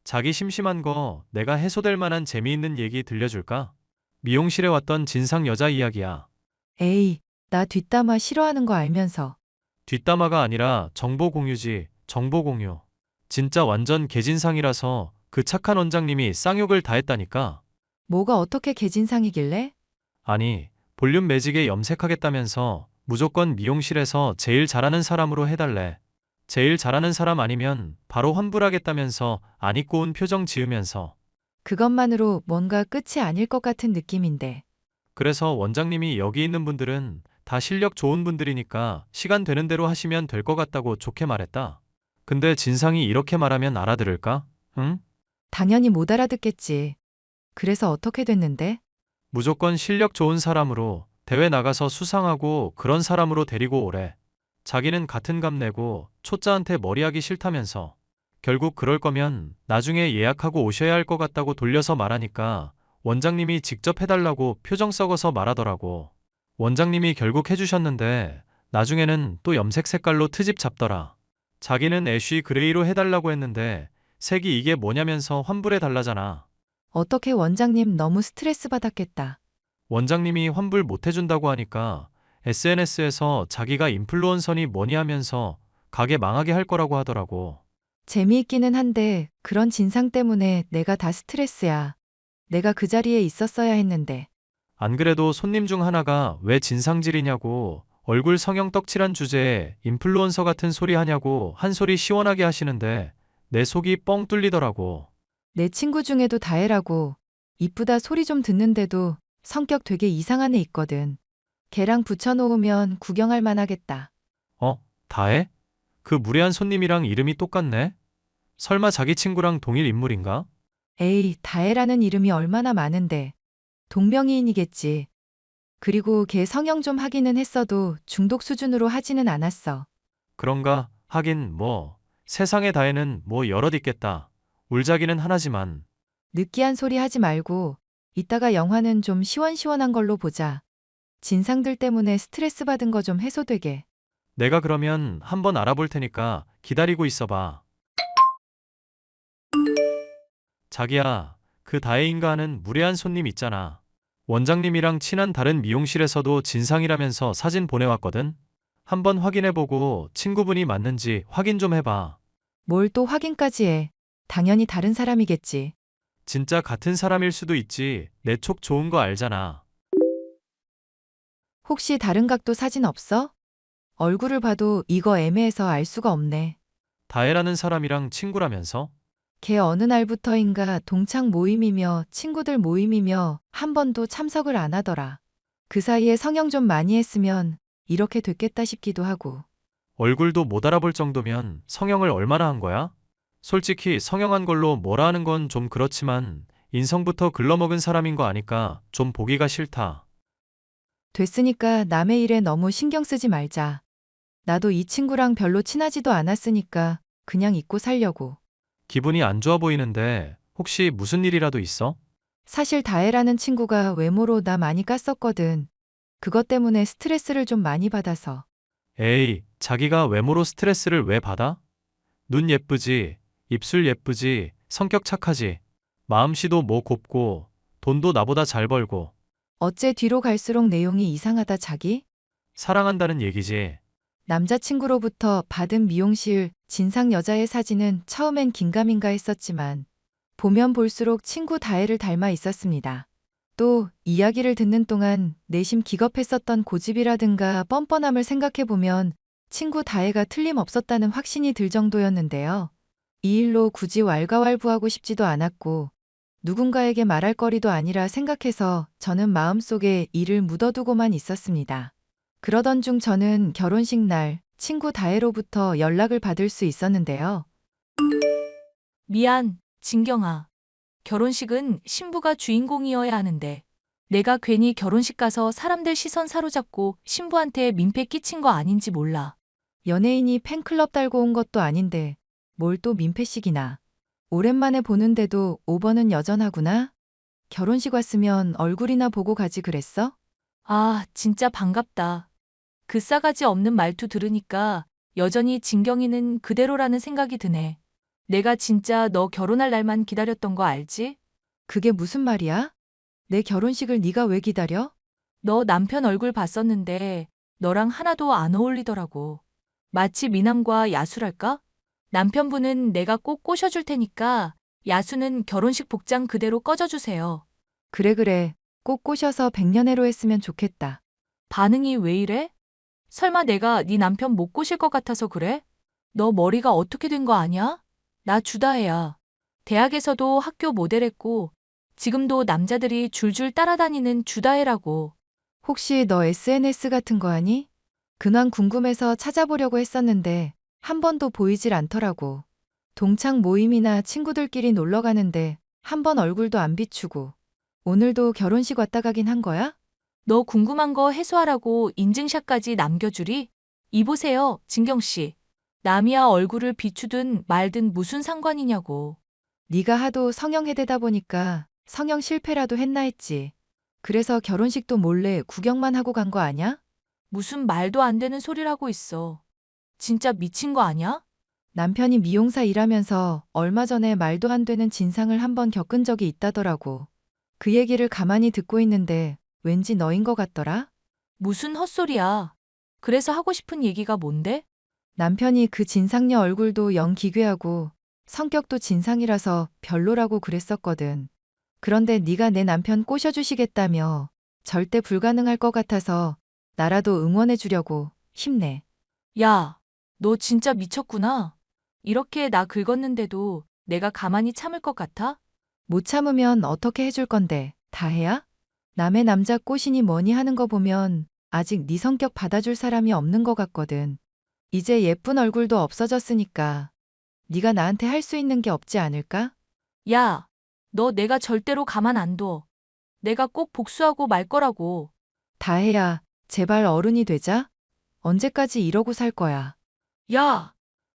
Speaker 11: 자기 심심한 거 내가 해소될 만한 재미있는 얘기 들려줄까? 미용실에 왔던 진상 여자 이야기야.
Speaker 1: 에이, 나 뒷담화 싫어하는 거 알면서.
Speaker 11: 뒷담화가 아니라 정보 공유지, 정보 공유. 진짜 완전 개진상이라서 그 착한 원장님이 쌍욕을 다 했다니까.
Speaker 1: 뭐가 어떻게 개진상이길래?
Speaker 11: 아니, 볼륨 매직에 염색하겠다면서 무조건 미용실에서 제일 잘하는 사람으로 해달래. 제일 잘하는 사람 아니면 바로 환불하겠다면서 안 입고 온 표정 지으면서.
Speaker 1: 그것만으로 뭔가 끝이 아닐 것 같은 느낌인데.
Speaker 11: 그래서 원장님이 여기 있는 분들은 다 실력 좋은 분들이니까 시간 되는 대로 하시면 될 것 같다고 좋게 말했다. 근데 진상이 이렇게 말하면 알아들을까? 응?
Speaker 1: 당연히 못 알아듣겠지. 그래서 어떻게 됐는데?
Speaker 11: 무조건 실력 좋은 사람으로 대회 나가서 수상하고 그런 사람으로 데리고 오래. 자기는 같은 값 내고 초짜한테 머리하기 싫다면서. 결국 그럴 거면 나중에 예약하고 오셔야 할 것 같다고 돌려서 말하니까 원장님이 직접 해달라고 표정 썩어서 말하더라고. 원장님이 결국 해주셨는데 나중에는 또 염색 색깔로 트집 잡더라. 자기는 애쉬 그레이로 해달라고 했는데 색이 이게 뭐냐면서 환불해 달라잖아.
Speaker 1: 어떻게 원장님 너무 스트레스 받았겠다.
Speaker 11: 원장님이 환불 못 해준다고 하니까 SNS에서 자기가 인플루언서니 뭐니 하면서 가게 망하게 할 거라고 하더라고.
Speaker 1: 재미있기는 한데 그런 진상 때문에 내가 다 스트레스야. 내가 그 자리에 있었어야 했는데.
Speaker 11: 안 그래도 손님 중 하나가 왜 진상질이냐고 얼굴 성형 떡칠한 주제에 인플루언서 같은 소리 하냐고 한 소리 시원하게 하시는데 내 속이 뻥 뚫리더라고.
Speaker 1: 내 친구 중에도 다혜라고 이쁘다 소리 좀 듣는데도 성격 되게 이상한 애 있거든. 걔랑 붙여놓으면 구경할 만하겠다.
Speaker 11: 다혜? 그 무례한 손님이랑 이름이 똑같네? 설마 자기 친구랑 동일 인물인가?
Speaker 1: 에이, 다혜라는 이름이 얼마나 많은데. 동명이인이겠지. 그리고 걔 성형 좀 하기는 했어도 중독 수준으로 하지는 않았어.
Speaker 11: 그런가? 하긴 뭐 세상에 다혜는 뭐 여럿 있겠다. 울자기는 하나지만.
Speaker 1: 느끼한 소리 하지 말고 이따가 영화는 좀 시원시원한 걸로 보자. 진상들 때문에 스트레스 받은 거 좀 해소되게.
Speaker 11: 내가 그러면 한번 알아볼 테니까 기다리고 있어봐. 자기야, 그 다혜인가 하는 무례한 손님 있잖아. 원장님이랑 친한 다른 미용실에서도 진상이라면서 사진 보내왔거든? 한번 확인해보고 친구분이 맞는지 확인 좀 해봐.
Speaker 1: 뭘 또 확인까지 해. 당연히 다른 사람이겠지.
Speaker 11: 진짜 같은 사람일 수도 있지. 내 촉 좋은 거 알잖아.
Speaker 1: 혹시 다른 각도 사진 없어? 얼굴을 봐도 이거 애매해서 알 수가 없네.
Speaker 11: 다혜라는 사람이랑 친구라면서?
Speaker 1: 걔 어느 날부터인가 동창 모임이며 친구들 모임이며 한 번도 참석을 안 하더라. 그 사이에 성형 좀 많이 했으면 이렇게 됐겠다 싶기도 하고.
Speaker 11: 얼굴도 못 알아볼 정도면 성형을 얼마나 한 거야? 솔직히 성형한 걸로 뭐라 하는 건 좀 그렇지만 인성부터 글러먹은 사람인 거 아니까 좀 보기가 싫다.
Speaker 1: 됐으니까 남의 일에 너무 신경 쓰지 말자. 나도 이 친구랑 별로 친하지도 않았으니까 그냥 잊고 살려고.
Speaker 11: 기분이 안 좋아 보이는데 혹시 무슨 일이라도 있어?
Speaker 1: 사실 다혜라는 친구가 외모로 나 많이 깠었거든. 그것 때문에 스트레스를 좀 많이 받아서.
Speaker 11: 에이, 자기가 외모로 스트레스를 왜 받아? 눈 예쁘지, 입술 예쁘지, 성격 착하지, 마음씨도 뭐 곱고, 돈도 나보다 잘 벌고,
Speaker 1: 어째 뒤로 갈수록 내용이 이상하다 자기?
Speaker 11: 사랑한다는 얘기지.
Speaker 1: 남자친구로부터 받은 미용실 진상 여자의 사진은 처음엔 긴가민가 했었지만 보면 볼수록 친구 다혜를 닮아 있었습니다. 또 이야기를 듣는 동안 내심 기겁했었던 고집이라든가 뻔뻔함을 생각해보면 친구 다혜가 틀림없었다는 확신이 들 정도였는데요. 이 일로 굳이 왈가왈부하고 싶지도 않았고 누군가에게 말할 거리도 아니라 생각해서 저는 마음속에 이를 묻어두고만 있었습니다. 그러던 중 저는 결혼식 날 친구 다혜로부터 연락을 받을 수 있었는데요.
Speaker 7: 미안, 진경아. 결혼식은 신부가 주인공이어야 하는데 내가 괜히 결혼식 가서 사람들 시선 사로잡고 신부한테 민폐 끼친 거 아닌지 몰라.
Speaker 1: 연예인이 팬클럽 달고 온 것도 아닌데 뭘 또 민폐식이나. 오랜만에 보는데도 5번은 여전하구나. 결혼식 왔으면 얼굴이나 보고 가지 그랬어?
Speaker 7: 아, 진짜 반갑다. 그 싸가지 없는 말투 들으니까 여전히 진경이는 그대로라는 생각이 드네. 내가 진짜 너 결혼할 날만 기다렸던 거 알지?
Speaker 1: 그게 무슨 말이야? 내 결혼식을 네가 왜 기다려?
Speaker 7: 너 남편 얼굴 봤었는데 너랑 하나도 안 어울리더라고. 마치 미남과 야수랄까? 남편분은 내가 꼭 꼬셔줄 테니까 야수는 결혼식 복장 그대로 꺼져주세요.
Speaker 1: 그래. 꼭 꼬셔서 백년해로 했으면 좋겠다.
Speaker 7: 반응이 왜 이래? 설마 내가 네 남편 못 꼬실 것 같아서 그래? 너 머리가 어떻게 된 거 아냐? 나 주다혜야. 대학에서도 학교 모델했고 지금도 남자들이 줄줄 따라다니는 주다혜라고.
Speaker 1: 혹시 너 SNS 같은 거 하니? 근황 궁금해서 찾아보려고 했었는데 한 번도 보이질 않더라고. 동창 모임이나 친구들끼리 놀러 가는데 한 번 얼굴도 안 비추고. 오늘도 결혼식 왔다 가긴 한 거야?
Speaker 7: 너 궁금한 거 해소하라고 인증샷까지 남겨주리? 이보세요, 진경 씨. 남이야 얼굴을 비추든 말든 무슨 상관이냐고.
Speaker 1: 네가 하도 성형해대다 보니까 성형 실패라도 했나 했지. 그래서 결혼식도 몰래 구경만 하고 간 거 아냐?
Speaker 7: 무슨 말도 안 되는 소리를 하고 있어. 진짜 미친 거 아냐?
Speaker 1: 남편이 미용사 일하면서 얼마 전에 말도 안 되는 진상을 한 번 겪은 적이 있다더라고. 그 얘기를 가만히 듣고 있는데 왠지 너인 것 같더라?
Speaker 7: 무슨 헛소리야. 그래서 하고 싶은 얘기가 뭔데?
Speaker 1: 남편이 그 진상녀 얼굴도 영 기괴하고 성격도 진상이라서 별로라고 그랬었거든. 그런데 네가 내 남편 꼬셔주시겠다며 절대 불가능할 것 같아서 나라도 응원해 주려고 힘내.
Speaker 7: 야, 너 진짜 미쳤구나. 이렇게 나 긁었는데도 내가 가만히 참을 것 같아?
Speaker 1: 못 참으면 어떻게 해줄 건데, 다혜야? 남의 남자 꼬시니 뭐니 하는 거 보면 아직 네 성격 받아줄 사람이 없는 것 같거든. 이제 예쁜 얼굴도 없어졌으니까 네가 나한테 할 수 있는 게 없지 않을까?
Speaker 7: 야, 너 내가 절대로 가만 안 둬. 내가 꼭 복수하고 말 거라고.
Speaker 1: 다혜야, 제발 어른이 되자. 언제까지 이러고 살 거야.
Speaker 7: 야,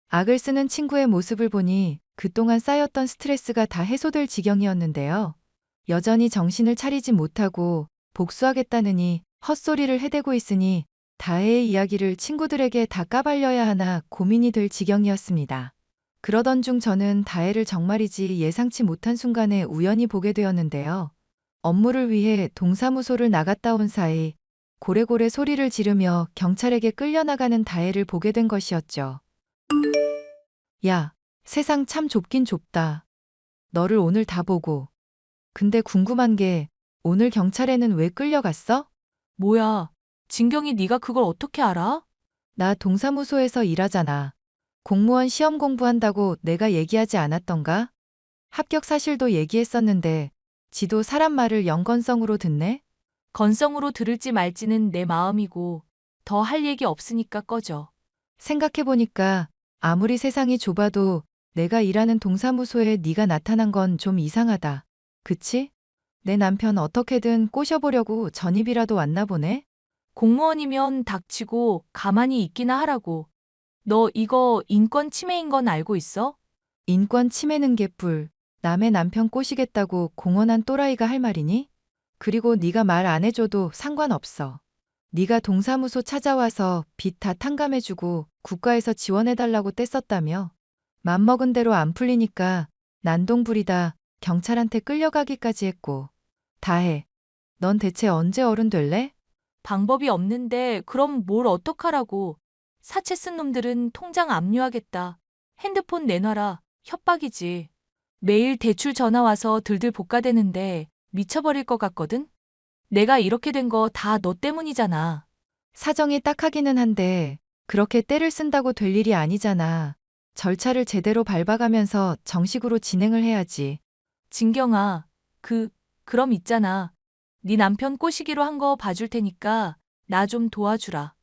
Speaker 1: 악을 쓰는 친구의 모습을 보니 그동안 쌓였던 스트레스가 다 해소될 지경이었는데요. 여전히 정신을 차리지 못하고 복수하겠다느니 헛소리를 해대고 있으니 다혜의 이야기를 친구들에게 다 까발려야 하나 고민이 될 지경이었습니다. 그러던 중 저는 다혜를 정말이지 예상치 못한 순간에 우연히 보게 되었는데요. 업무를 위해 동사무소를 나갔다 온 사이 고래고래 소리를 지르며 경찰에게 끌려나가는 다혜를 보게 된 것이었죠. 야, 세상 참 좁긴 좁다. 너를 오늘 다 보고. 근데 궁금한 게 오늘 경찰에는 왜 끌려갔어?
Speaker 7: 뭐야. 진경이 네가 그걸 어떻게 알아?
Speaker 1: 나 동사무소에서 일하잖아. 공무원 시험 공부한다고 내가 얘기하지 않았던가? 합격 사실도 얘기했었는데 지도 사람 말을 연건성으로 듣네?
Speaker 7: 건성으로 들을지 말지는 내 마음이고 더 할 얘기 없으니까 꺼져.
Speaker 1: 생각해보니까 아무리 세상이 좁아도 내가 일하는 동사무소에 네가 나타난 건 좀 이상하다. 그치? 내 남편 어떻게든 꼬셔보려고 전입이라도 왔나 보네?
Speaker 7: 공무원이면 닥치고 가만히 있기나 하라고. 너 이거 인권 침해인 건 알고 있어?
Speaker 1: 인권 침해는 개뿔. 남의 남편 꼬시겠다고 공언한 또라이가 할 말이니? 그리고 네가 말 안 해줘도 상관없어. 네가 동사무소 찾아와서 빚 다 탕감해주고 국가에서 지원해달라고 떼썼다며. 맘먹은 대로 안 풀리니까 난동불이다 경찰한테 끌려가기까지 했고. 다혜, 넌 대체 언제 어른 될래?
Speaker 7: 방법이 없는데 그럼 뭘 어떡하라고. 사채 쓴 놈들은 통장 압류하겠다. 핸드폰 내놔라. 협박이지. 매일 대출 전화 와서 들들 볶아대는데 미쳐버릴 것 같거든? 내가 이렇게 된 거 다 너 때문이잖아.
Speaker 1: 사정이 딱하기는 한데 그렇게 떼를 쓴다고 될 일이 아니잖아. 절차를 제대로 밟아가면서 정식으로 진행을 해야지.
Speaker 7: 진경아, 그럼 있잖아. 네 남편 꼬시기로 한 거 봐줄 테니까 나 좀 도와주라.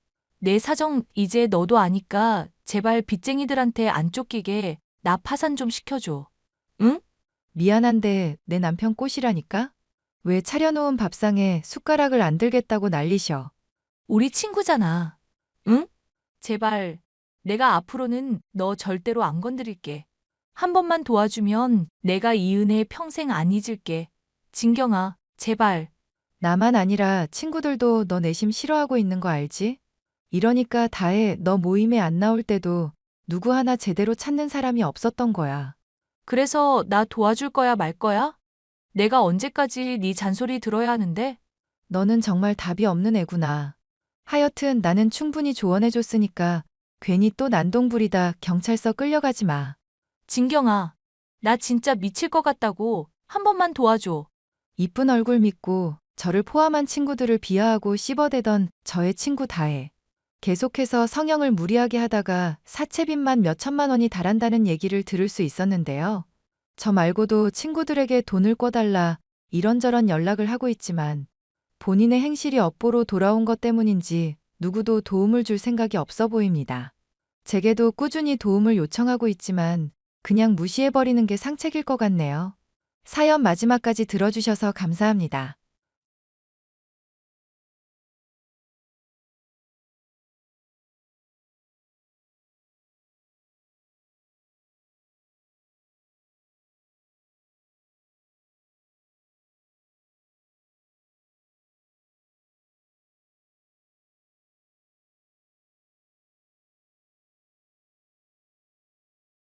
Speaker 7: 내 사정 이제 너도 아니까 제발 빚쟁이들한테 안 쫓기게 나 파산 좀 시켜줘. 응?
Speaker 1: 미안한데 내 남편 꼬시라니까? 왜 차려놓은 밥상에 숟가락을 안 들겠다고 난리셔.
Speaker 7: 우리 친구잖아. 응? 제발 내가 앞으로는 너 절대로 안 건드릴게. 한 번만 도와주면 내가 이 은혜 평생 안 잊을게. 진경아, 제발.
Speaker 1: 나만 아니라 친구들도 너 내심 싫어하고 있는 거 알지? 이러니까 다혜 너 모임에 안 나올 때도 누구 하나 제대로 찾는 사람이 없었던 거야.
Speaker 7: 그래서 나 도와줄 거야 말 거야? 내가 언제까지 네 잔소리 들어야 하는데?
Speaker 1: 너는 정말 답이 없는 애구나. 하여튼 나는 충분히 조언해줬으니까 괜히 또 난동부리다 경찰서 끌려가지 마.
Speaker 7: 진경아, 나 진짜 미칠 것 같다고. 한 번만 도와줘.
Speaker 1: 이쁜 얼굴 믿고 저를 포함한 친구들을 비하하고 씹어대던 저의 친구 다혜. 계속해서 성형을 무리하게 하다가 사채빚만 몇 천만 원이 달한다는 얘기를 들을 수 있었는데요. 저 말고도 친구들에게 돈을 꿔달라 이런저런 연락을 하고 있지만 본인의 행실이 업보로 돌아온 것 때문인지 누구도 도움을 줄 생각이 없어 보입니다. 제게도 꾸준히 도움을 요청하고 있지만 그냥 무시해버리는 게 상책일 것 같네요. 사연 마지막까지 들어주셔서 감사합니다.